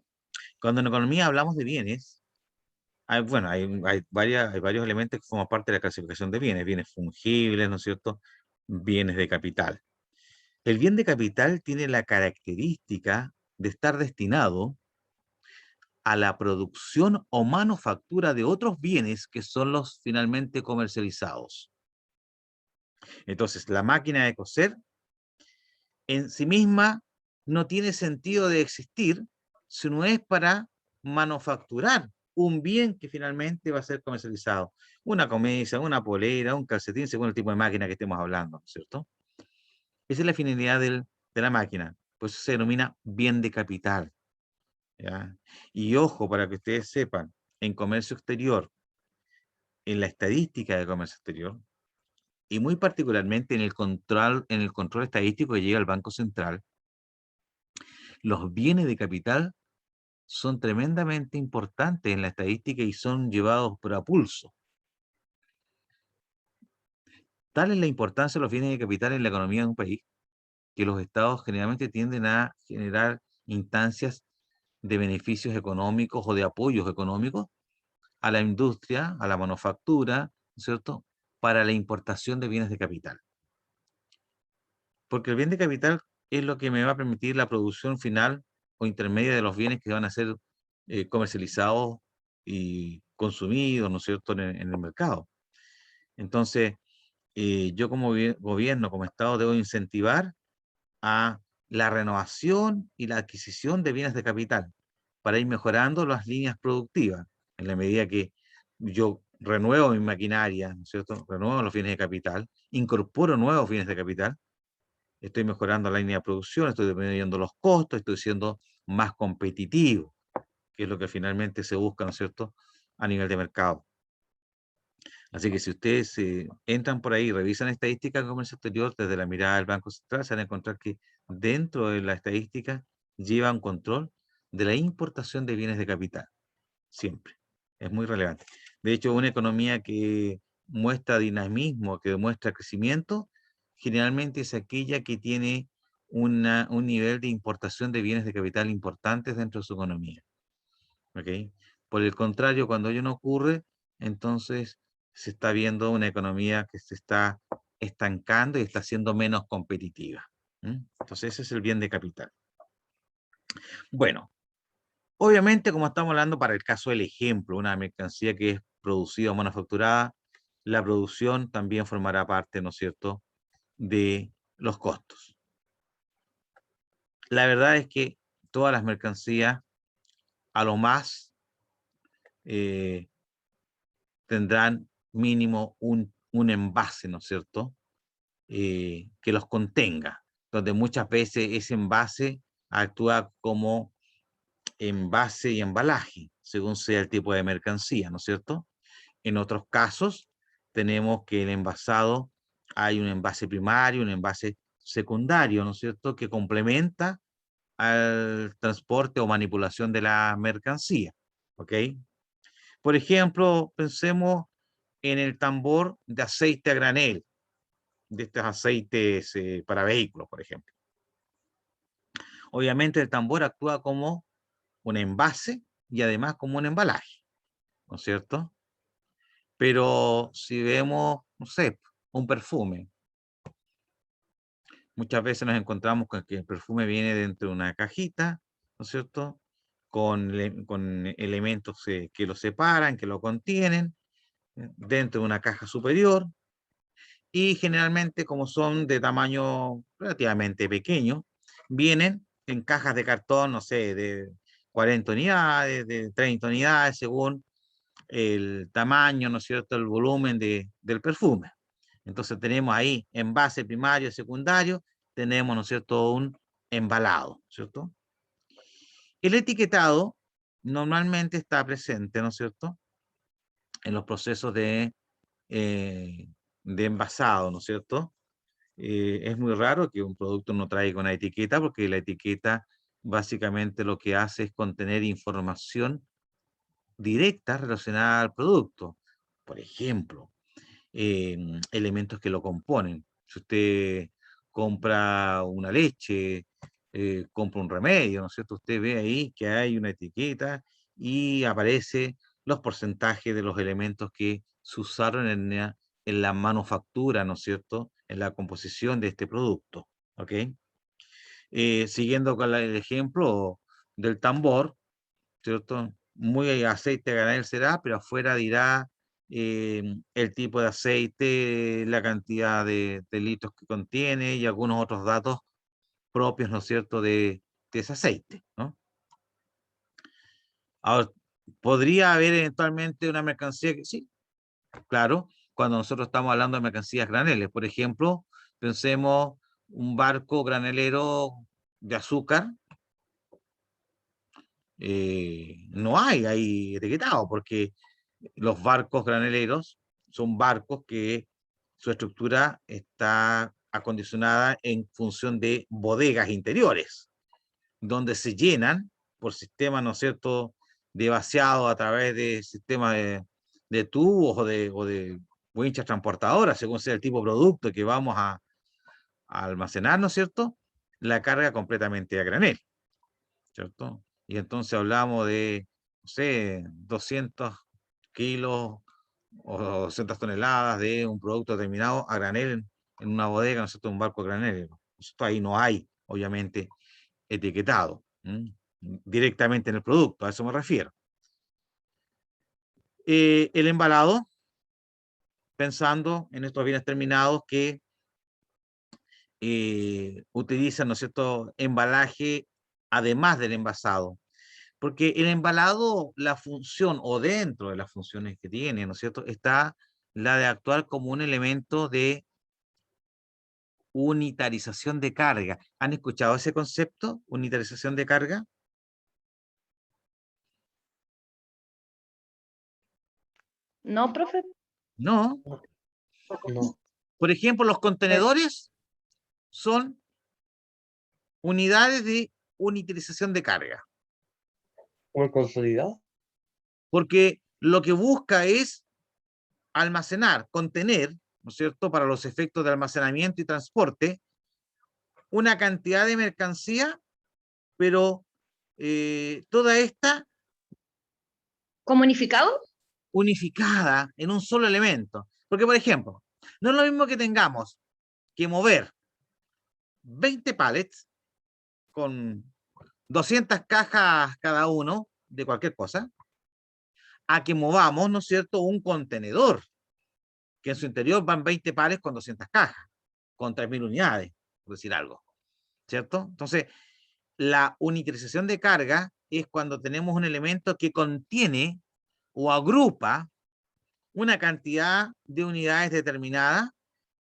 Cuando en economía hablamos de bienes, hay varios elementos que forman parte de la clasificación de bienes. Bienes fungibles, ¿no es cierto? Bienes de capital. El bien de capital tiene la característica de estar destinado a la producción o manufactura de otros bienes que son los finalmente comercializados. Entonces, la máquina de coser en sí misma no tiene sentido de existir si no es para manufacturar un bien que finalmente va a ser comercializado. Una camisa, una polera, un calcetín, según el tipo de máquina que estemos hablando, ¿cierto? Esa es la finalidad de la máquina. Pues se denomina bien de capital, ¿ya? Y ojo, para que ustedes sepan, en comercio exterior, en la estadística de comercio exterior, y muy particularmente en el control estadístico que llega al Banco Central, los bienes de capital son tremendamente importantes en la estadística y son llevados por a pulso. Tal es la importancia de los bienes de capital en la economía de un país, que los estados generalmente tienden a generar instancias de beneficios económicos o de apoyos económicos a la industria, a la manufactura, ¿cierto?, para la importación de bienes de capital. Porque el bien de capital es lo que me va a permitir la producción final o intermedia de los bienes que van a ser comercializados y consumidos, ¿no es cierto?, en el mercado. Entonces, yo como gobierno, como Estado, debo incentivar a la renovación y la adquisición de bienes de capital para ir mejorando las líneas productivas. En la medida que yo renuevo mi maquinaria, ¿no es cierto?, renuevo los bienes de capital, incorporo nuevos bienes de capital, estoy mejorando la línea de producción, estoy disminuyendo los costos, estoy siendo más competitivo, que es lo que finalmente se busca, ¿no es cierto?, a nivel de mercado. Así que si ustedes entran por ahí y revisan estadísticas de comercio exterior desde la mirada del Banco Central, se van a encontrar que dentro de la estadística llevan control de la importación de bienes de capital. Siempre. Es muy relevante. De hecho, una economía que muestra dinamismo, que demuestra crecimiento, generalmente es aquella que tiene un nivel de importación de bienes de capital importantes dentro de su economía. ¿Ok? Por el contrario, cuando ello no ocurre, entonces se está viendo una economía que se está estancando y está siendo menos competitiva. Entonces ese es el bien de capital. Bueno, Obviamente, como estamos hablando para el caso del ejemplo, una mercancía que es producida o manufacturada, la producción también formará parte, ¿no es cierto?, de los costos. La verdad es que todas las mercancías, a lo más, tendrán mínimo un envase, ¿no es cierto?, que los contenga, donde muchas veces ese envase actúa como envase y embalaje, según sea el tipo de mercancía, ¿no es cierto? En otros casos, tenemos que el envasado, hay un envase primario, un envase secundario, ¿no es cierto?, que complementa al transporte o manipulación de la mercancía, ¿ok? Por ejemplo, pensemos en el tambor de aceite a granel, de estos aceites para vehículos, por ejemplo. Obviamente el tambor actúa como un envase y además como un embalaje, ¿no es cierto? Pero si vemos, no sé, un perfume, muchas veces nos encontramos con que el perfume viene dentro de una cajita, ¿no es cierto?, con elementos que lo separan, que lo contienen, dentro de una caja superior, y generalmente, como son de tamaño relativamente pequeño, vienen en cajas de cartón, no sé, de 40 unidades, de 30 unidades, según el tamaño, ¿no es cierto?, el volumen del perfume. Entonces tenemos ahí envase primario, secundario, tenemos, ¿no es cierto?, un embalado, ¿cierto? El etiquetado normalmente está presente, ¿no es cierto?, en los procesos de envasado, ¿no es cierto? Es muy raro que un producto no traiga una etiqueta, porque la etiqueta básicamente lo que hace es contener información directa relacionada al producto. Por ejemplo, elementos que lo componen. Si usted compra una leche, compra un remedio, ¿no es cierto? Usted ve ahí que hay una etiqueta y aparece los porcentajes de los elementos que se usaron en la manufactura, ¿no es cierto?, en la composición de este producto, ¿ok? Siguiendo con el ejemplo del tambor, ¿cierto? Muy aceite a granel será, pero afuera dirá el tipo de aceite, la cantidad de litros que contiene y algunos otros datos propios, ¿no es cierto?, de ese aceite, ¿no? Ahora, ¿podría haber eventualmente una mercancía que sí? Claro, cuando nosotros estamos hablando de mercancías graneles, por ejemplo, pensemos un barco granelero de azúcar, no hay ahí etiquetado, porque los barcos graneleros son barcos que su estructura está acondicionada en función de bodegas interiores, donde se llenan por sistemas, ¿no es cierto?, de vaciado a través de sistemas de tubos o de winchas transportadoras, según sea el tipo de producto que vamos a almacenar, ¿no es cierto?, la carga completamente a granel, ¿cierto? Y entonces hablamos de, no sé, 200 kilos o 200 toneladas de un producto determinado a granel en una bodega, ¿no es cierto?, un barco granelero. Esto ahí no hay, obviamente, etiquetado directamente en el producto, a eso me refiero. El embalado, pensando en estos bienes terminados que utilizan, ¿no es cierto?, embalaje además del envasado. Porque el embalado, la función o dentro de las funciones que tiene, ¿no es cierto?, está la de actuar como un elemento de unitarización de carga. ¿Han escuchado ese concepto, unitarización de carga? No, profe. No. No. Por ejemplo, los contenedores son unidades de unitarización de carga. ¿Como consolidado? Porque lo que busca es almacenar, contener, ¿no es cierto?, para los efectos de almacenamiento y transporte, una cantidad de mercancía, pero toda esta ¿Como unificado? unificada en un solo elemento. Porque, por ejemplo, no es lo mismo que tengamos que mover 20 pallets con 200 cajas cada uno de cualquier cosa, a que movamos, ¿no es cierto?, un contenedor, que en su interior van 20 pares con 200 cajas, con 3.000 unidades, por decir algo, ¿cierto? Entonces, la unitarización de carga es cuando tenemos un elemento que contiene o agrupa una cantidad de unidades determinadas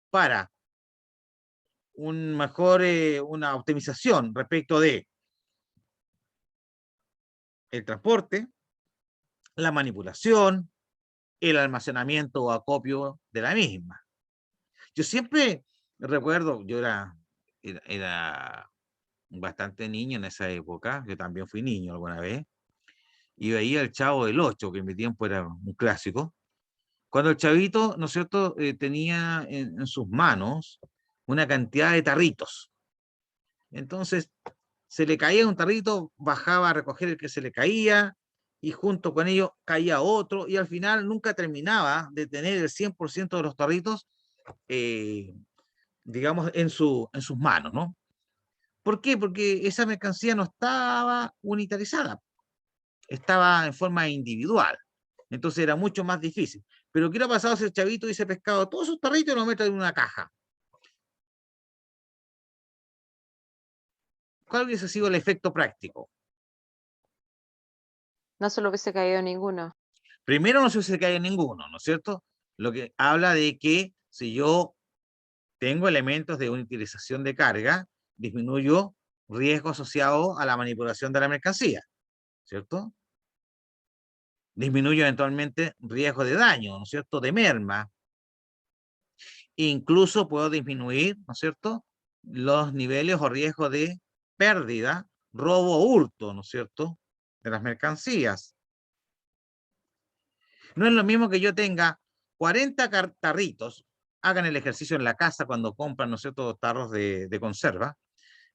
para una optimización respecto de el transporte, la manipulación, el almacenamiento o acopio de la misma. Yo siempre recuerdo, yo era bastante niño en esa época, yo también fui niño alguna vez, y veía el Chavo del Ocho, que en mi tiempo era un clásico, cuando el chavito, ¿no es cierto?, tenía en sus manos una cantidad de tarritos. Entonces, se le caía un tarrito, bajaba a recoger el que se le caía, y junto con ello caía otro, y al final nunca terminaba de tener el 100% de los tarritos, digamos, en sus manos, ¿no? ¿Por qué? Porque esa mercancía no estaba unitarizada, estaba en forma individual. Entonces era mucho más difícil. Pero ¿qué le ha pasado si el chavito hubiese pescado todos sus tarritos y los mete en una caja? ¿Cuál hubiese sido el efecto práctico? No se lo hubiese caído ninguno. Primero, no se hubiese caído ninguno, ¿no es cierto? Lo que habla de que si yo tengo elementos de unitarización de carga, disminuyo riesgo asociado a la manipulación de la mercancía, ¿cierto? Disminuyo eventualmente riesgo de daño, ¿no es cierto?, de merma. Incluso puedo disminuir, ¿no es cierto?, los niveles o riesgos de pérdida, robo o hurto, ¿no es cierto?, de las mercancías. No es lo mismo que yo tenga 40 tarritos, hagan el ejercicio en la casa cuando compran, ¿no es cierto?, tarros de conserva,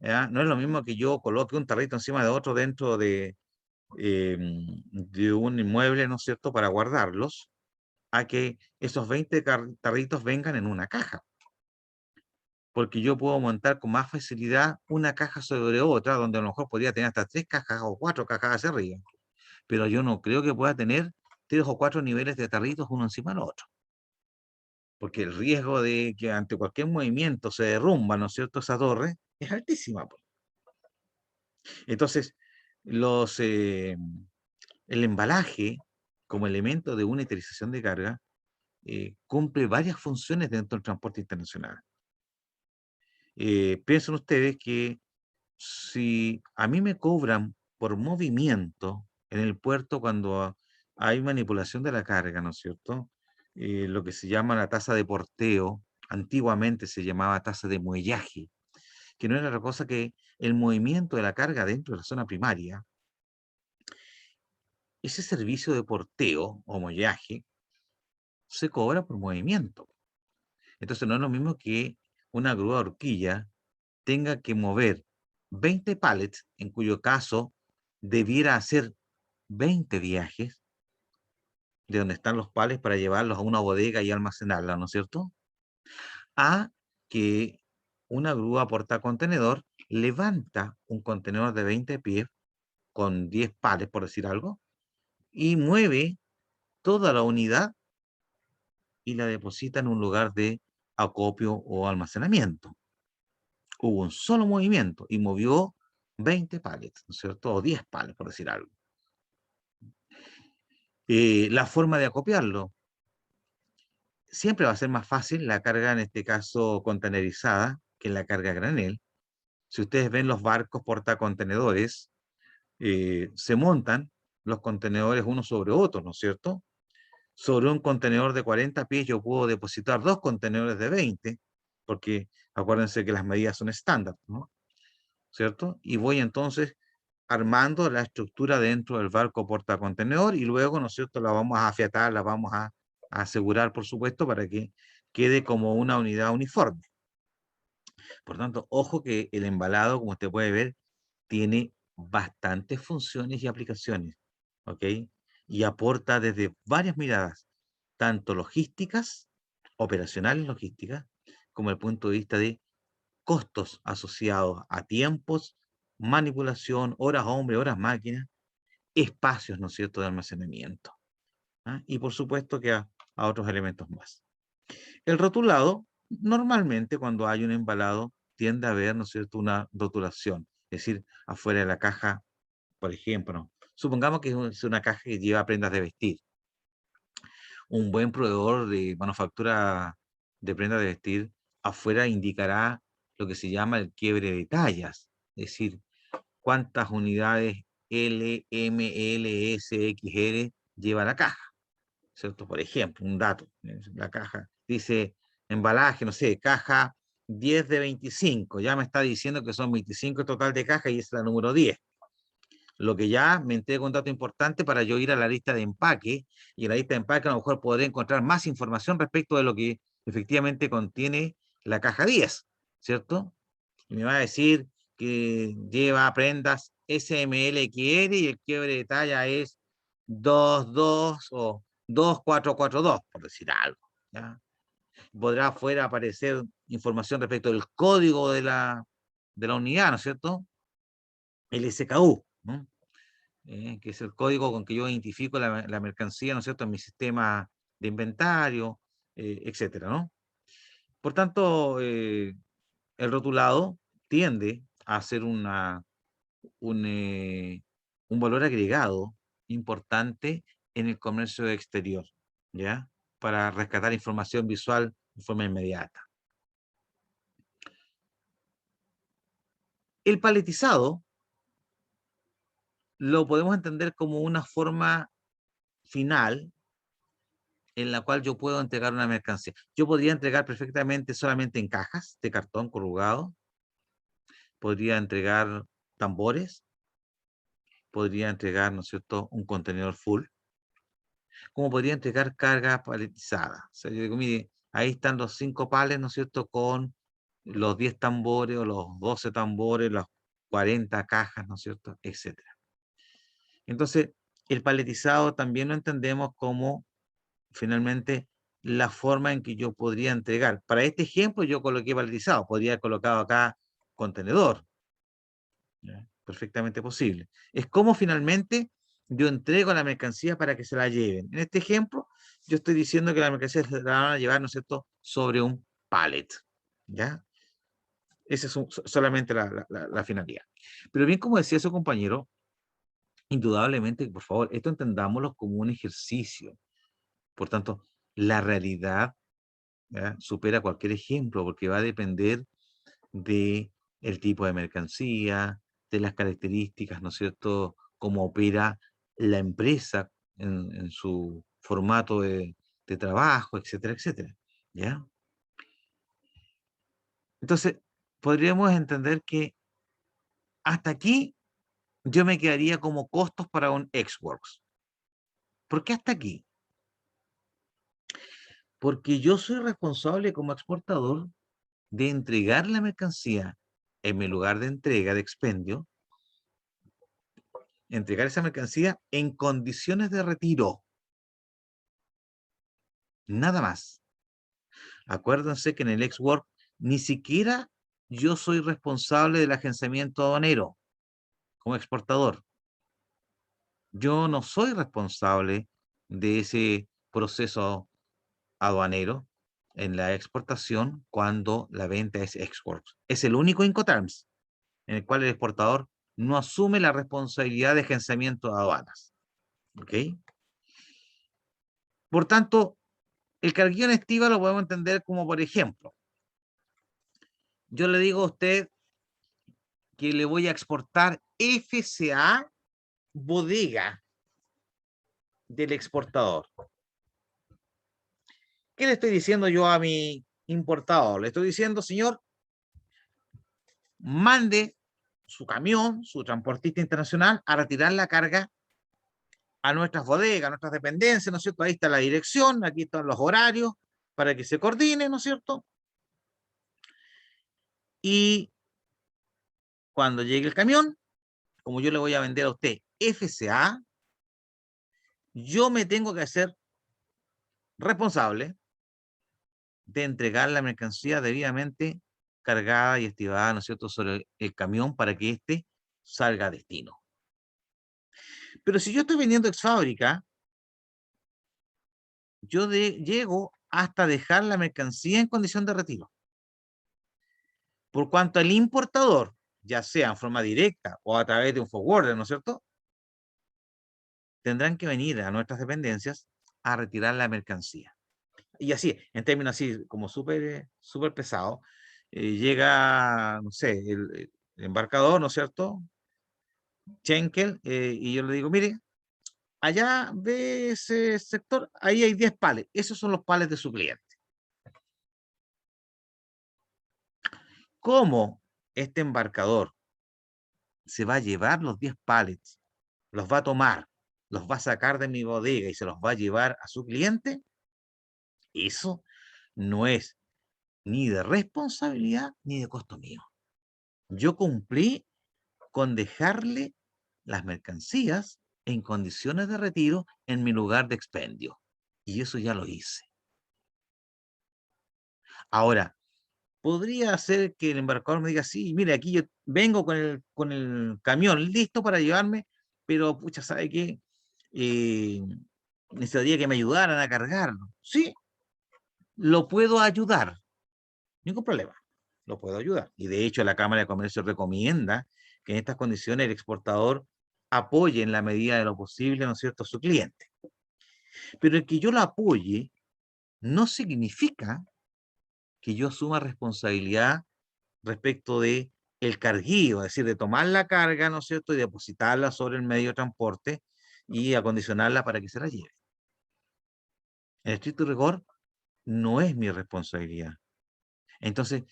¿ya? No es lo mismo que yo coloque un tarrito encima de otro dentro de un inmueble, ¿no es cierto?, para guardarlos, a que esos 20 tarritos vengan en una caja. Porque yo puedo montar con más facilidad una caja sobre otra, donde a lo mejor podría tener hasta 3 cajas o 4 cajas hacia arriba. Pero yo no creo que pueda tener 3 o 4 niveles de tarritos uno encima del otro. Porque el riesgo de que ante cualquier movimiento se derrumba, ¿no es cierto?, esa torre, es altísima. Entonces, el embalaje como elemento de unitarización de carga cumple varias funciones dentro del transporte internacional. Piensen ustedes que si a mí me cobran por movimiento en el puerto cuando hay manipulación de la carga, ¿no es cierto? Lo que se llama la tasa de porteo, antiguamente se llamaba tasa de muellaje, que no era otra cosa que el movimiento de la carga dentro de la zona primaria. Ese servicio de porteo o muellaje se cobra por movimiento. Entonces no es lo mismo que una grúa horquilla tenga que mover 20 pallets, en cuyo caso debiera hacer 20 viajes de donde están los pallets para llevarlos a una bodega y almacenarla, ¿no es cierto? A que una grúa portacontenedor levanta un contenedor de 20 pies con 10 pallets, por decir algo, y mueve toda la unidad y la deposita en un lugar de acopio o almacenamiento. Hubo un solo movimiento y movió 20 pallets, ¿no es cierto? O 10 pallets, por decir algo. La forma de acopiarlo. Siempre va a ser más fácil la carga, en este caso, contenerizada, que la carga a granel. Si ustedes ven los barcos portacontenedores, se montan los contenedores uno sobre otro, ¿no es cierto? Sobre un contenedor de 40 pies yo puedo depositar 2 contenedores de 20, porque acuérdense que las medidas son estándar, ¿no? ¿Cierto? Y voy entonces armando la estructura dentro del barco portacontenedor y luego, ¿no es cierto?, la vamos a afiatar, la vamos a asegurar, por supuesto, para que quede como una unidad uniforme. Por tanto, ojo que el embalado, como usted puede ver, tiene bastantes funciones y aplicaciones, ¿ok? Y aporta desde varias miradas, tanto logísticas, operacionales logísticas, como el punto de vista de costos asociados a tiempos manipulación, horas hombre, horas máquina, espacios, ¿no es cierto?, de almacenamiento. ¿Ah? Y por supuesto que a otros elementos más. El rotulado, normalmente cuando hay un embalado, tiende a haber, ¿no es cierto?, una rotulación. Es decir, afuera de la caja, por ejemplo, ¿no? Supongamos que es una caja que lleva prendas de vestir. Un buen proveedor de manufactura de prendas de vestir afuera indicará lo que se llama el quiebre de tallas. Es decir, cuántas unidades L, M, L, S, X, L lleva la caja, ¿cierto? Por ejemplo, un dato, la caja dice embalaje, no sé, caja 10 de 25, ya me está diciendo que son 25 total de caja y es la número 10. Lo que ya me entrega un dato importante para yo ir a la lista de empaque, y en la lista de empaque a lo mejor podré encontrar más información respecto de lo que efectivamente contiene la caja 10, ¿cierto? Y me va a decir que lleva prendas SMLXL y el quiebre de talla es 22 o 2442, por decir algo. ¿Ya? Podrá afuera aparecer información respecto del código de la unidad, ¿no es cierto? El SKU, ¿no? Que es el código con que yo identifico la mercancía, ¿no es cierto?, en mi sistema de inventario, etcétera, ¿no? Por tanto, el rotulado tiende a ser un valor agregado importante en el comercio exterior, ¿ya? Para rescatar información visual de forma inmediata. El paletizado lo podemos entender como una forma final en la cual yo puedo entregar una mercancía. Yo podría entregar perfectamente solamente en cajas de cartón corrugado, podría entregar tambores, podría entregar, ¿no es cierto?, un contenedor full, como podría entregar carga paletizada. O sea, yo digo, mire, ahí están los 5 palets, ¿no es cierto?, con los 10 tambores o los 12 tambores, las 40 cajas, ¿no es cierto?, etcétera. Entonces, el paletizado también lo entendemos como, finalmente, la forma en que yo podría entregar. Para este ejemplo yo coloqué paletizado, podría haber colocado acá contenedor. ¿Ya? Perfectamente posible. Es como finalmente yo entrego la mercancía para que se la lleven. En este ejemplo, yo estoy diciendo que la mercancía se la van a llevar, ¿no es cierto?, sobre un pallet. ¿Ya? Esa es solamente la finalidad. Pero bien, como decía su compañero, indudablemente, por favor, esto entendámoslo como un ejercicio. Por tanto, la realidad, ¿ya?, supera cualquier ejemplo, porque va a depender de el tipo de mercancía, de las características, ¿no es cierto?, cómo opera la empresa en su formato de trabajo, etcétera, etcétera. ¿Ya? Entonces, podríamos entender que hasta aquí yo me quedaría como costos para un Ex-Works. ¿Por qué hasta aquí? Porque yo soy responsable como exportador de entregar la mercancía en mi lugar de entrega de expendio, entregar esa mercancía en condiciones de retiro. Nada más. Acuérdense que en el Ex-Works ni siquiera yo soy responsable del agenciamiento aduanero como exportador. Yo no soy responsable de ese proceso aduanero en la exportación cuando la venta es Ex-Works. Es el único Incoterms en el cual el exportador no asume la responsabilidad de agenciamiento de aduanas. ¿Ok? Por tanto, el carguillo estiva lo podemos entender como, por ejemplo, yo le digo a usted que le voy a exportar FCA bodega del exportador. ¿Qué le estoy diciendo yo a mi importador? Le estoy diciendo, señor, mande su camión, su transportista internacional, a retirar la carga a nuestras bodegas, a nuestras dependencias, ¿no es cierto? Ahí está la dirección, aquí están los horarios, para que se coordine, ¿no es cierto? Y cuando llegue el camión, como yo le voy a vender a usted FCA, yo me tengo que hacer responsable de entregar la mercancía debidamente cargada y estibada, ¿no es cierto?, sobre el camión para que éste salga a destino. Pero si yo estoy vendiendo ex fábrica, yo llego hasta dejar la mercancía en condición de retiro. Por cuanto al importador, ya sea en forma directa o a través de un forwarder, ¿no es cierto?, tendrán que venir a nuestras dependencias a retirar la mercancía. Y así, en términos así como súper pesados, llega, no sé, el embarcador, ¿no es cierto?, Schenkel, y yo le digo, mire, allá ve ese sector, ahí hay 10 palets, esos son los palets de su cliente. ¿Cómo este embarcador se va a llevar los 10 pallets, los va a tomar, los va a sacar de mi bodega y se los va a llevar a su cliente? Eso no es ni de responsabilidad ni de costo mío. Yo cumplí con dejarle las mercancías en condiciones de retiro en mi lugar de expendio. Y eso ya lo hice. Ahora, podría ser que el embarcador me diga, sí, mire, aquí yo vengo con el camión listo para llevarme, pero pucha, ¿sabe qué? Necesitaría que me ayudaran a cargarlo. Sí, lo puedo ayudar. Ningún problema. Lo puedo ayudar. Y de hecho la Cámara de Comercio recomienda que en estas condiciones el exportador apoye en la medida de lo posible, ¿no es cierto?, a su cliente. Pero el que yo lo apoye no significa que yo asuma responsabilidad respecto de el carguío, es decir, de tomar la carga, ¿no es cierto?, y depositarla sobre el medio de transporte y acondicionarla para que se la lleve. En estricto rigor, no es mi responsabilidad. Entonces,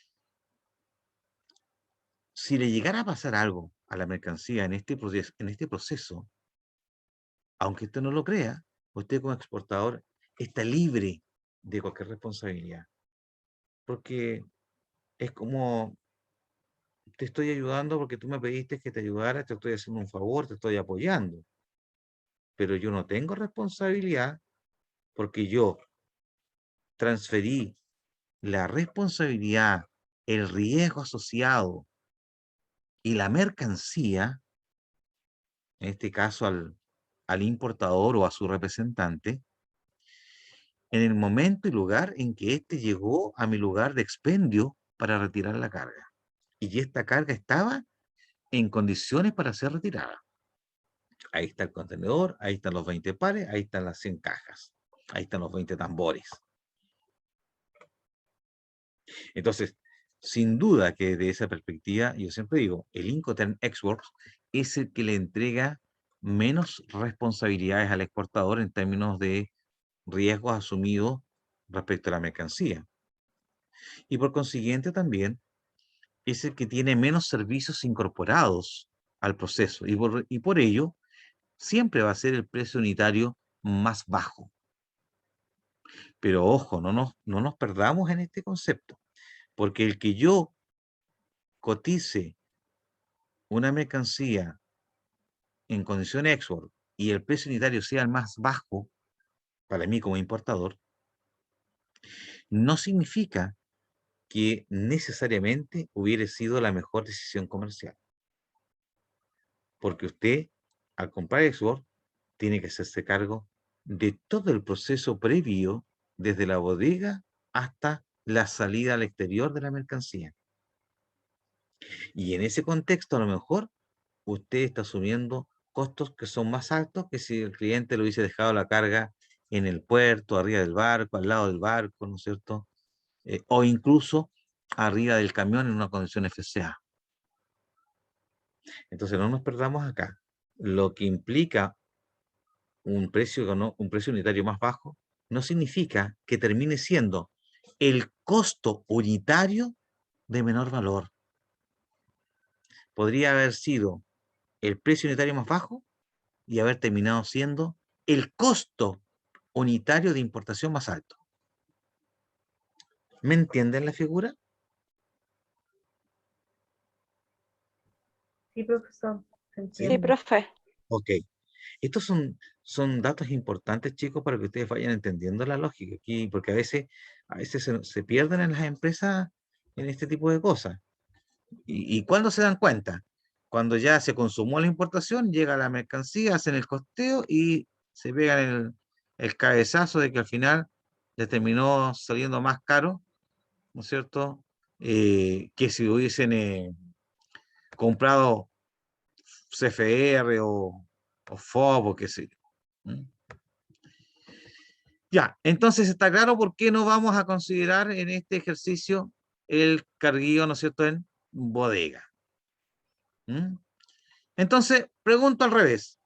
si le llegara a pasar algo a la mercancía en este proceso, aunque usted no lo crea, usted como exportador está libre de cualquier responsabilidad. Porque es como, te estoy ayudando porque tú me pediste que te ayudara, te estoy haciendo un favor, te estoy apoyando. Pero yo no tengo responsabilidad porque yo transferí la responsabilidad, el riesgo asociado y la mercancía, en este caso al importador o a su representante, en el momento y lugar en que éste llegó a mi lugar de expendio para retirar la carga. Y esta carga estaba en condiciones para ser retirada. Ahí está el contenedor, ahí están los 20 pares, ahí están las 100 cajas, ahí están los 20 tambores. Entonces, sin duda que desde esa perspectiva, yo siempre digo, el Incoterm Exworks es el que le entrega menos responsabilidades al exportador en términos de riesgos asumidos respecto a la mercancía. Y por consiguiente también es el que tiene menos servicios incorporados al proceso y por ello siempre va a ser el precio unitario más bajo. Pero ojo, no nos perdamos en este concepto, porque el que yo cotice una mercancía en condiciones export y el precio unitario sea el más bajo para mí como importador, no significa que necesariamente hubiera sido la mejor decisión comercial. Porque usted, al comprar export, tiene que hacerse cargo de todo el proceso previo, desde la bodega hasta la salida al exterior de la mercancía. Y en ese contexto, a lo mejor, usted está asumiendo costos que son más altos que si el cliente lo hubiese dejado la carga en el puerto, arriba del barco, al lado del barco, ¿no es cierto? O incluso arriba del camión en una condición FCA. Entonces no nos perdamos acá. Lo que implica un precio unitario más bajo no significa que termine siendo el costo unitario de menor valor. Podría haber sido el precio unitario más bajo y haber terminado siendo el costo unitario de importación más alto. ¿Me entienden la figura? Sí, profesor. Se Sí. entiende. Sí, profe. Ok. Estos son datos importantes, chicos, para que ustedes vayan entendiendo la lógica aquí, porque a veces se pierden en las empresas en este tipo de cosas. ¿Y cuándo se dan cuenta? Cuando ya se consumó la importación, llega la mercancía, hacen el costeo y se pegan el cabezazo de que al final les terminó saliendo más caro, ¿no es cierto? Que si hubiesen comprado CFR o FOB o qué sé yo. Ya, entonces está claro por qué no vamos a considerar en este ejercicio el carguillo, ¿no es cierto?, en bodega. Entonces, pregunto al revés.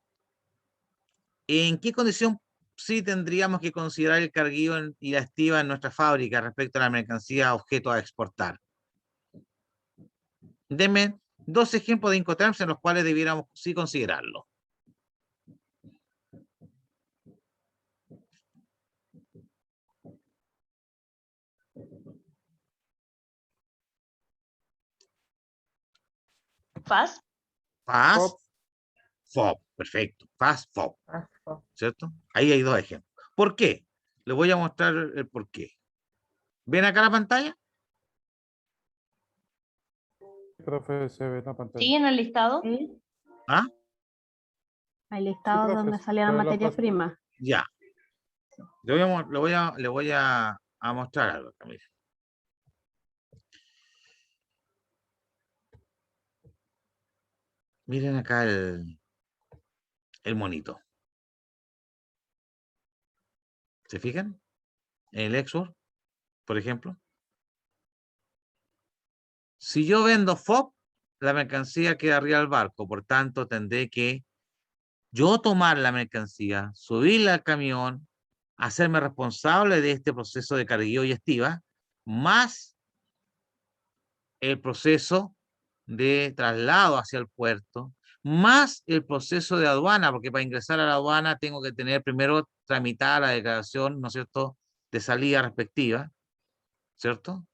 ¿En qué condición sí tendríamos que considerar el carguillo y la estiva en nuestra fábrica respecto a la mercancía objeto a exportar? Denme 2 ejemplos de Incoterms en los cuales debiéramos sí considerarlo. FAS. FAS, FOB, perfecto. FAS, FOB, ¿cierto? Ahí hay 2 ejemplos. ¿Por qué? Les voy a mostrar el por qué. ¿Ven acá la pantalla? Profe, se ve en la pantalla. ¿Sí en el listado? ¿Ah? El listado profe, donde salía la se ve materia pantalla. prima. Ya. Le voy a mostrar algo acá, miren. Miren acá el monito. ¿Se fijan? En el export, por ejemplo. Si yo vendo FOB, la mercancía queda arriba del barco. Por tanto, tendré que yo tomar la mercancía, subirla al camión, hacerme responsable de este proceso de carguillo y estiva, más el proceso de traslado hacia el puerto, más el proceso de aduana, porque para ingresar a la aduana tengo que tener primero tramitada la declaración, ¿no es cierto?, de salida respectiva, ¿cierto?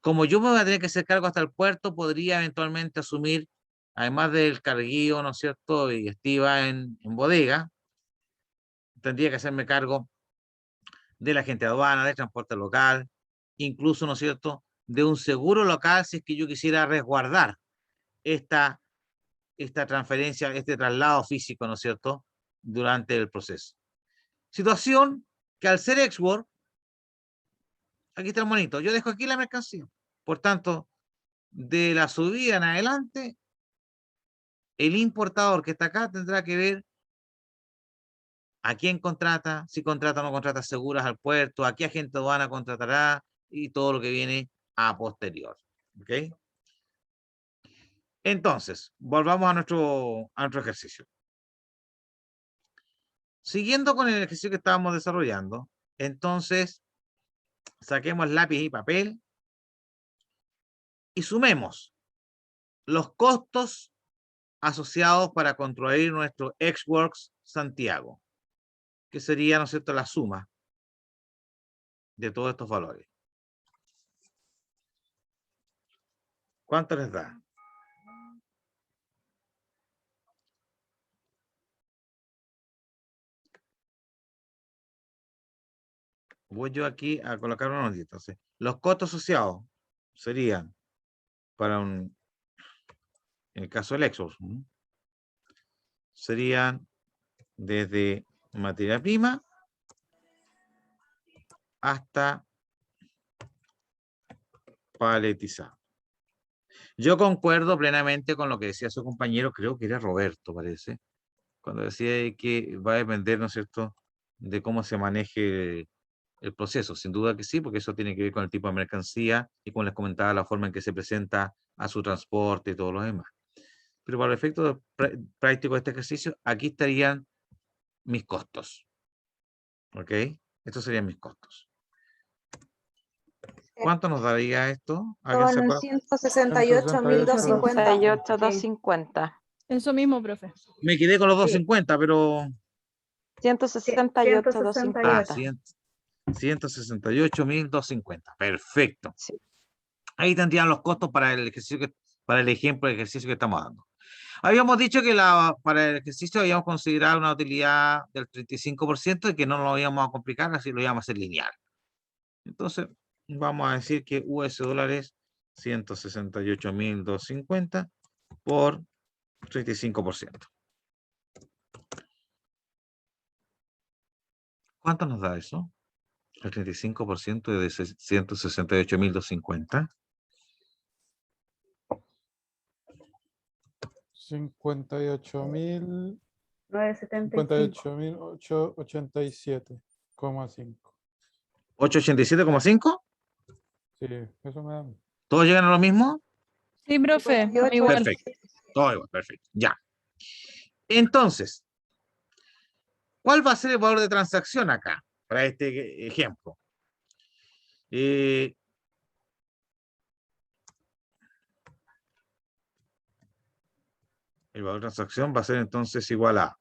Como yo me voy a tener que hacer cargo hasta el puerto, podría eventualmente asumir, además del carguillo, ¿no es cierto?, y estiva en bodega, tendría que hacerme cargo de la gente de aduana, de transporte local, incluso, ¿no es cierto?, de un seguro local si es que yo quisiera resguardar esta transferencia, este traslado físico, ¿no es cierto?, durante el proceso. Situación que al ser export, aquí está el monito, yo dejo aquí la mercancía. Por tanto, de la subida en adelante, el importador que está acá tendrá que ver a quién contrata, si contrata o no contrata seguras al puerto, a qué agente aduana contratará y todo lo que viene a posterior. ¿Ok? Entonces, volvamos a nuestro ejercicio. Siguiendo con el ejercicio que estábamos desarrollando, entonces, saquemos lápiz y papel y sumemos los costos asociados para construir nuestro ExWorks Santiago, que sería, ¿no es cierto?, la suma de todos estos valores. ¿Cuánto les da? Voy yo aquí a colocar una notita. Entonces, los costos asociados serían para en el caso del Exos, serían desde materia prima hasta paletizado. Yo concuerdo plenamente con lo que decía su compañero, creo que era Roberto, parece, cuando decía que va a depender, ¿no es cierto?, de cómo se maneje el proceso. Sin duda que sí, porque eso tiene que ver con el tipo de mercancía y, como les comentaba, la forma en que se presenta a su transporte y todo lo demás. Pero para el efecto práctico de este ejercicio, aquí estarían mis costos. ¿Ok? Estos serían mis costos. ¿Cuánto nos daría esto? ¿Alguien se acuerda? 168.250. 168.250. Eso mismo, profe. Me quedé con los 250, pero... 168.250. 168.250. Perfecto. Sí. Ahí tendrían los costos para el ejercicio para el ejemplo de ejercicio que estamos dando. Habíamos dicho que para el ejercicio habíamos considerado una utilidad del 35% y que no lo íbamos a complicar, así lo íbamos a hacer lineal. Entonces, vamos a decir que US dólares 168.250 por 35%. ¿Cuánto nos da eso? El 35% de 168.250. 58.000, 975. 58.887,5. 887,5. Sí, eso me da. ¿Todos llegan a lo mismo? Sí, profe, 58. igual. Perfecto. Todo igual, perfecto. Ya. Entonces, ¿cuál va a ser el valor de transacción acá? Para este ejemplo. El valor de transacción va a ser entonces igual a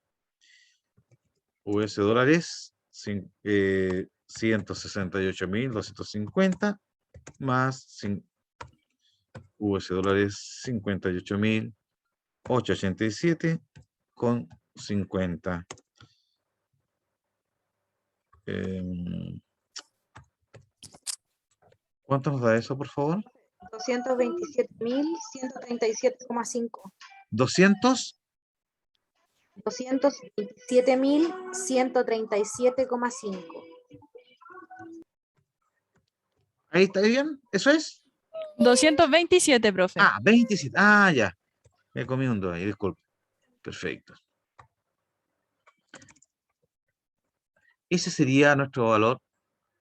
US dólares 168.250 más US dólares 58.887,50. ¿Cuánto nos da eso, por favor? 227.137,5. 200. 227.137,5. Ahí está bien, ¿eso es? 227, profe. Ah, 27. Ah, ya. Me comí un 2 ahí, disculpe. Perfecto. Ese sería nuestro valor,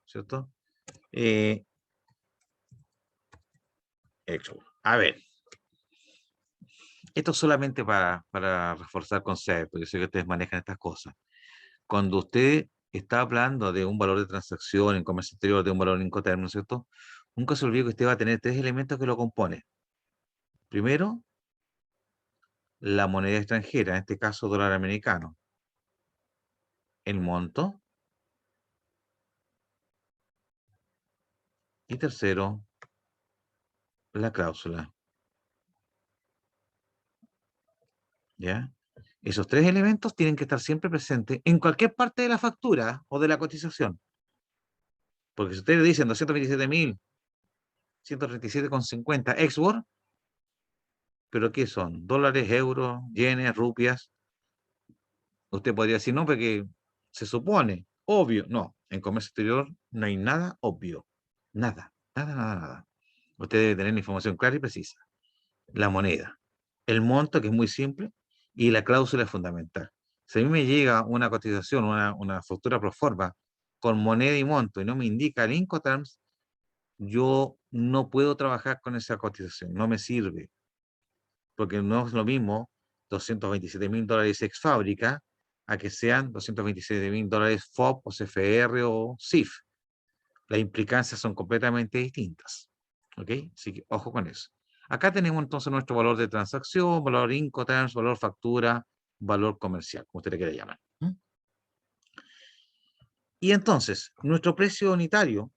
¿cierto? Hecho. A ver. Esto es solamente para reforzar conceptos. Yo sé que ustedes manejan estas cosas. Cuando usted está hablando de un valor de transacción en comercio exterior, de un valor en Incoterm, ¿cierto? Nunca se olvide que usted va a tener 3 elementos que lo componen. Primero, la moneda extranjera, en este caso dólar americano. El monto. Y tercero, la cláusula. ¿Ya? Esos 3 elementos tienen que estar siempre presentes en cualquier parte de la factura o de la cotización. Porque si ustedes dicen 227.137,50 export, ¿pero qué son? ¿Dólares, euros, yenes, rupias? Usted podría decir, no, porque se supone, obvio. No, en comercio exterior no hay nada obvio. Nada, nada, nada, nada. Usted debe tener la información clara y precisa. La moneda, el monto, que es muy simple, y la cláusula es fundamental. Si a mí me llega una cotización, una factura pro forma con moneda y monto y no me indica el Incoterms, yo no puedo trabajar con esa cotización, no me sirve. Porque no es lo mismo 227.000 dólares ex fábrica a que sean 227.000 dólares FOB o CFR o CIF. Las implicancias son completamente distintas. ¿Ok? Así que ojo con eso. Acá tenemos entonces nuestro valor de transacción, valor Incoterms, valor factura, valor comercial, como usted le quiera llamar. Y entonces, nuestro precio unitario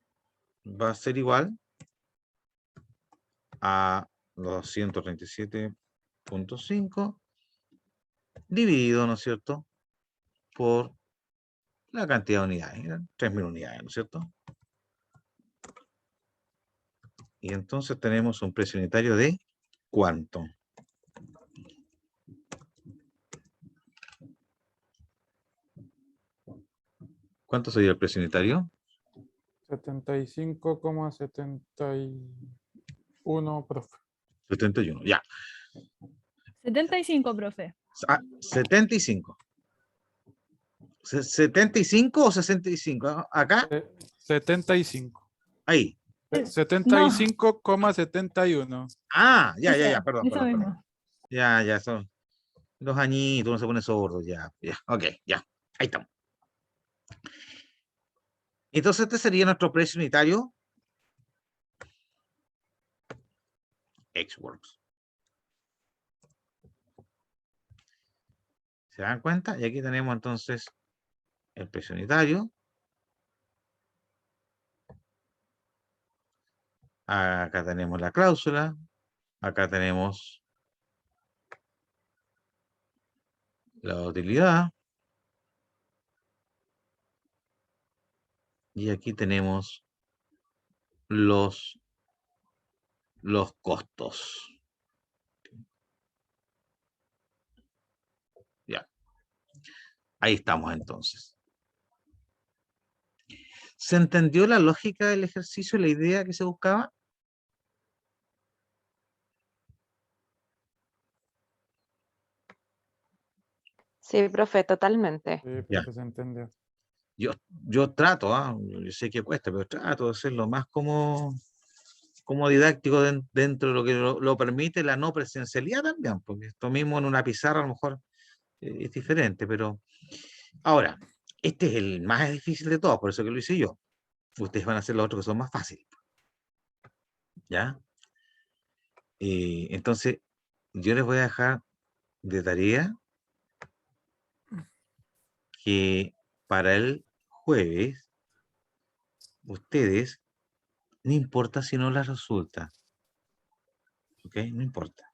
va a ser igual a 237.5 dividido, ¿no es cierto?, por la cantidad de unidades, eran 3.000 unidades, ¿no es cierto? Y entonces tenemos un precio unitario de ¿cuánto? ¿Cuánto sería el precio unitario? 75,71, profe. 71, ya. 75, profe. 75. ¿75 o 65? ¿Acá? 75. Ahí. 75,71. Ah, ya, perdón. Eso mismo. Ya, son 2 añitos, uno se pone sordo, ya, ok, ya, ahí estamos. Entonces este sería nuestro precio unitario Xworks. ¿Se dan cuenta? Y aquí tenemos entonces el precio unitario. Acá tenemos la cláusula. Acá tenemos la utilidad. Y aquí tenemos los costos. Ahí estamos entonces. ¿Se entendió la lógica del ejercicio y la idea que se buscaba? Sí, profe, totalmente. Sí, Ya. profe, se entendió. Yo trato, yo sé que cuesta, pero trato de hacerlo más como didáctico dentro de lo que lo permite la no presencialidad también, porque esto mismo en una pizarra a lo mejor es diferente, pero ahora, este es el más difícil de todos, por eso que lo hice yo. Ustedes van a hacer los otros que son más fáciles. ¿Ya? Entonces, yo les voy a dejar de tarea que para el jueves, ustedes, no importa si no les resulta, ¿ok? No importa,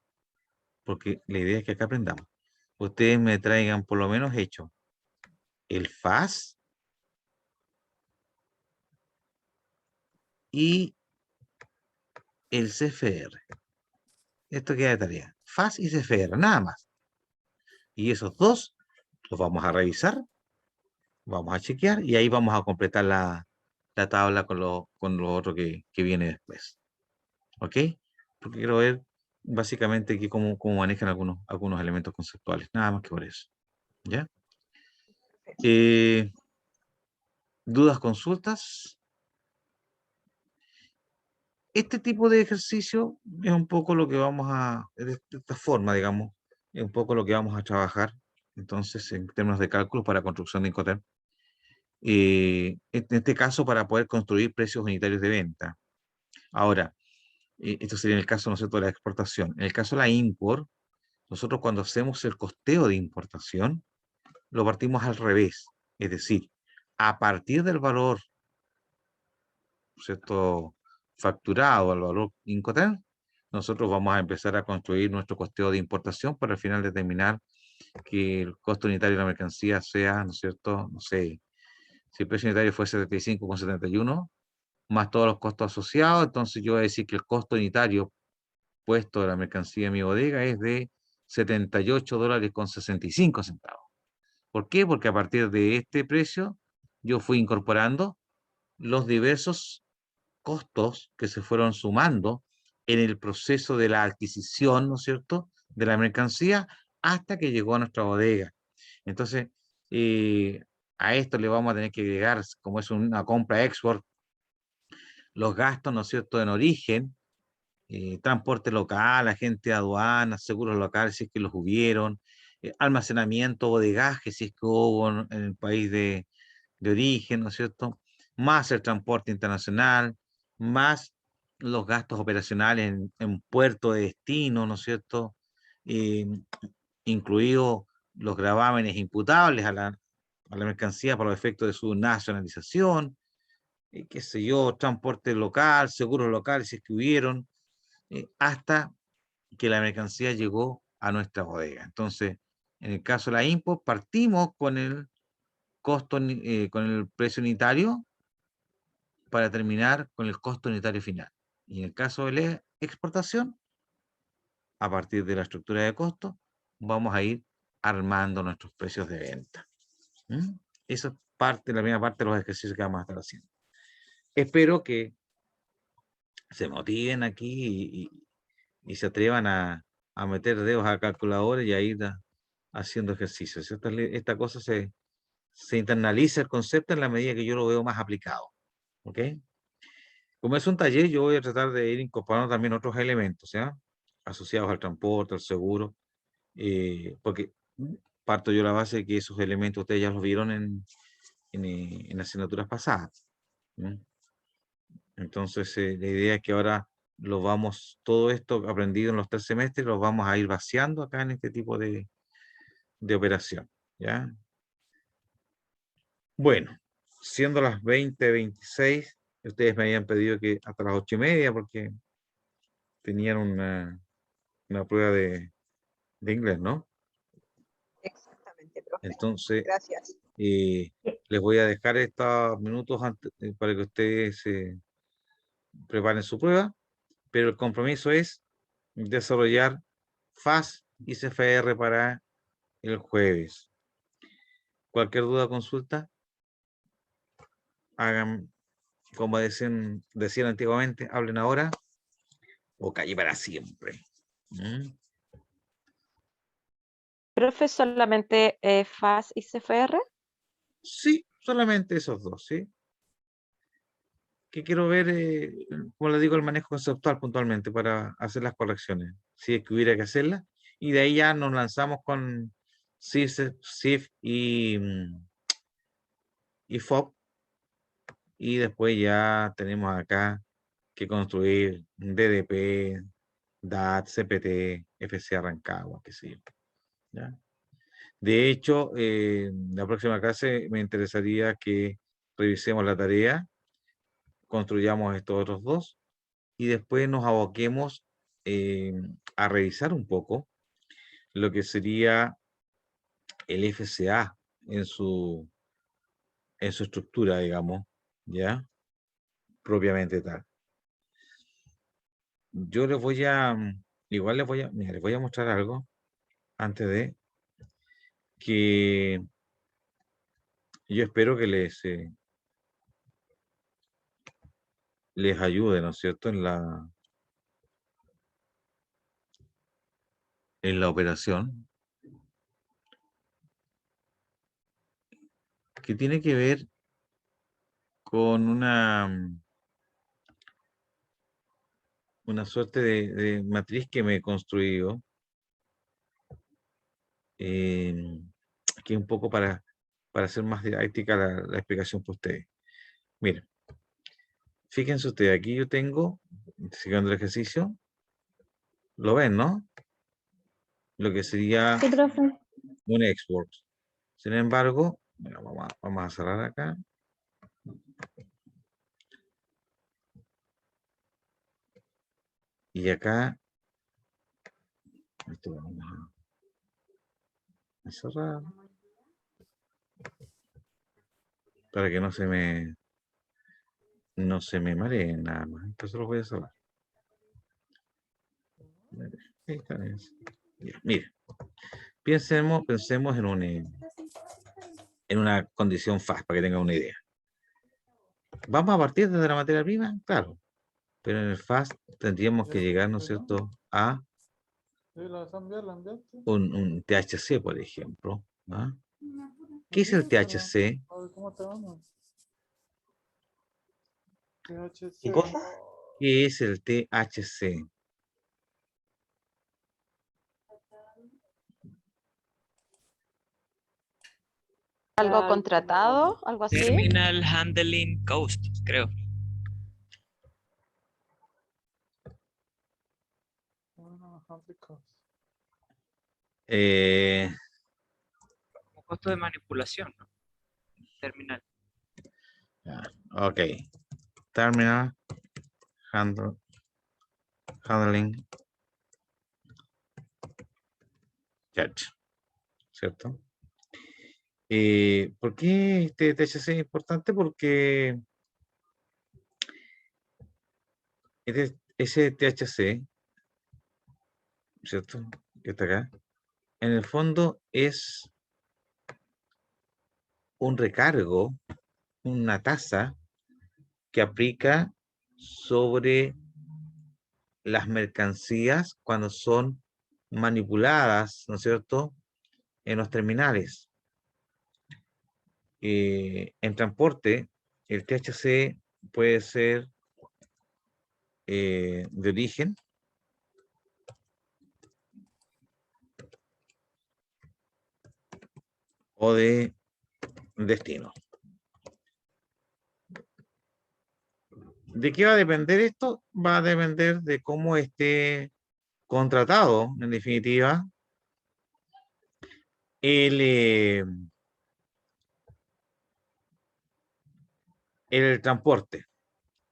porque la idea es que acá aprendamos. Ustedes me traigan por lo menos hecho el FAS y el CFR. Esto queda de tarea. FAS y CFR, nada más. Y esos dos los vamos a revisar, vamos a chequear y ahí vamos a completar la tabla con lo otro que viene después. ¿Ok? Porque quiero ver básicamente aquí cómo manejan algunos elementos conceptuales. Nada más que por eso. ¿Ya? ¿Dudas, consultas? Este tipo de ejercicio es un poco lo que vamos de esta forma, digamos, es un poco lo que vamos a trabajar, entonces, en términos de cálculos para construcción de Incoterm. En este caso, para poder construir precios unitarios de venta. Ahora, esto sería en el caso, ¿no es cierto?, de la exportación. En el caso de la import, nosotros cuando hacemos el costeo de importación, lo partimos al revés. Es decir, a partir del valor, ¿cierto?, facturado al valor Incoterm, nosotros vamos a empezar a construir nuestro costeo de importación para al final determinar que el costo unitario de la mercancía sea, ¿no es cierto?, no sé, si el precio unitario fue 75,71, más todos los costos asociados, entonces yo voy a decir que el costo unitario puesto de la mercancía en mi bodega es de $78.65. ¿Por qué? Porque a partir de este precio yo fui incorporando los diversos costos que se fueron sumando en el proceso de la adquisición, ¿no es cierto?, de la mercancía hasta que llegó a nuestra bodega. Entonces, a esto le vamos a tener que agregar, como es una compra export, los gastos, ¿no es cierto?, en origen, transporte local, agente de aduanas, seguros locales, si es que los hubieron, almacenamiento, bodegaje, si es que hubo en el país de origen, ¿no es cierto?, más el transporte internacional, más los gastos operacionales en puerto de destino, ¿no es cierto?, incluidos los gravámenes imputables a la mercancía para los efectos de su nacionalización, qué sé yo, transporte local, seguros locales, si es que hubieron, hasta que la mercancía llegó a nuestra bodega. Entonces, en el caso de la import, partimos con el costo, con el precio unitario para terminar con el costo unitario final. Y en el caso de la exportación, a partir de la estructura de costo, vamos a ir armando nuestros precios de venta. Eso es la primera parte de los ejercicios que vamos a estar haciendo. Espero que se motiven aquí y se atrevan a meter dedos a la calculadora y a ir haciendo ejercicios. Esta cosa se internaliza el concepto en la medida que yo lo veo más aplicado. ¿Ok? Como es un taller, yo voy a tratar de ir incorporando también otros elementos, ¿ya?, asociados al transporte, al seguro, porque parto yo la base de que esos elementos ustedes ya los vieron en asignaturas pasadas. Entonces, la idea es que ahora todo esto aprendido en los 3 semestres, los vamos a ir vaciando acá en este tipo de operación, ¿ya? Bueno, siendo las 20:26, ustedes me habían pedido que hasta las 8:30, porque tenían una prueba de inglés, ¿no? Exactamente, profe. Entonces, Gracias. les voy a dejar estos minutos para que ustedes preparen su prueba, pero el compromiso es desarrollar FAS y CFR para el jueves. Cualquier duda, consulta, hagan como decían antiguamente, hablen ahora o calle para siempre. ¿Profe, solamente FAS y CFR? Sí, solamente esos dos, ¿sí? Que quiero ver, como le digo, el manejo conceptual puntualmente para hacer las correcciones, si es que hubiera que hacerlas, y de ahí ya nos lanzamos con SIF y FOB, y después ya tenemos acá que construir DDP, DAT, CPT, FC Rancagua, qué sé yo. ¿Ya? De hecho, la próxima clase me interesaría que revisemos la tarea, construyamos estos otros dos y después nos aboquemos a revisar un poco lo que sería el FCA en su estructura, digamos, ¿ya? Propiamente tal. Yo les voy a, igual mira, les voy a mostrar algo antes de que yo espero que les ayude, ¿no es cierto?, en la operación, que tiene que ver con una suerte de matriz que me he construido, que un poco para hacer más didáctica la explicación para ustedes. Miren, fíjense ustedes, aquí yo tengo, siguiendo el ejercicio, lo ven, ¿no? Lo que sería Sí, profe. un export. Sin embargo, bueno, vamos a cerrar acá. Y acá, esto vamos a cerrar, para que no se me mareen nada más. Entonces lo voy a cerrar. Ahí está, mire, pensemos en una condición FAS, para que tengan una idea. ¿Vamos a partir desde la materia prima? Claro. Pero en el FAS tendríamos que llegar, ¿no es cierto?, a un THC, por ejemplo. ¿Ah? ¿Qué es el THC? ¿Qué cosa? ¿Qué es el THC? ¿Algo contratado? ¿Algo así? Terminal Handling Cost, creo. Como costo de manipulación, ¿no? Terminal. Ok. Terminal Handling Charge. ¿Cierto? ¿Por qué este THC es importante? Porque ese THC, ¿cierto?, que está acá, en el fondo es un recargo, una tasa que aplica sobre las mercancías cuando son manipuladas, ¿no es cierto?, en los terminales. En transporte, el THC puede ser de origen o de destino. ¿De qué va a depender esto? Va a depender de cómo esté contratado, en definitiva, el transporte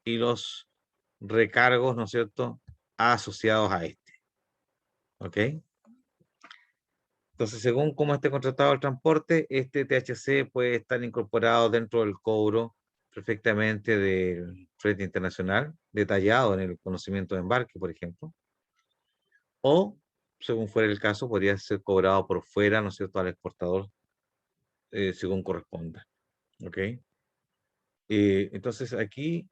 y los recargos, ¿no es cierto?, asociados a este. ¿Ok? Entonces, según cómo esté contratado el transporte, este THC puede estar incorporado dentro del cobro perfectamente del flete internacional, detallado en el conocimiento de embarque, por ejemplo. O, según fuera el caso, podría ser cobrado por fuera, ¿no es cierto?, al exportador según corresponda. ¿Ok? Entonces aquí,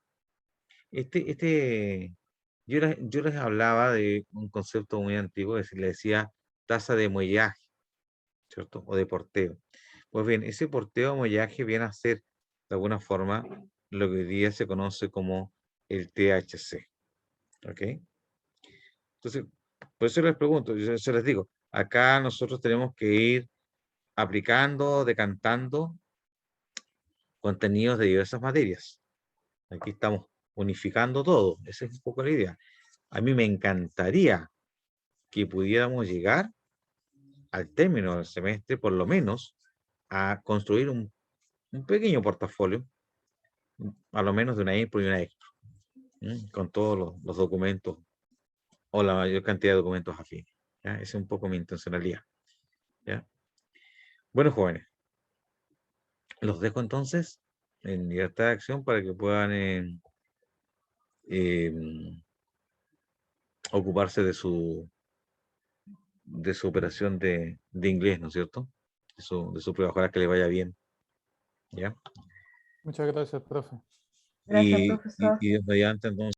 yo les hablaba de un concepto muy antiguo, es decir, le decía tasa de muellaje, ¿cierto? O de porteo. Pues bien, ese porteo o muellaje viene a ser, de alguna forma, lo que hoy día se conoce como el THC. ¿Ok? Entonces, por eso les pregunto, yo les digo, acá nosotros tenemos que ir aplicando, decantando contenidos de diversas materias. Aquí estamos unificando todo, esa es un poco la idea. A mí me encantaría que pudiéramos llegar al término del semestre, por lo menos, a construir un pequeño portafolio, a lo menos de una INPRO y una EXPRO, con todos los documentos o la mayor cantidad de documentos afines. ¿Ya? Esa es un poco mi intencionalidad. ¿Ya? Bueno, jóvenes, los dejo entonces en libertad de acción para que puedan ocuparse de su operación de inglés, ¿no es cierto? De su prueba, ojalá que le vaya bien. ¿Ya? Muchas gracias, profe. Gracias, Y profesor. desde allá entonces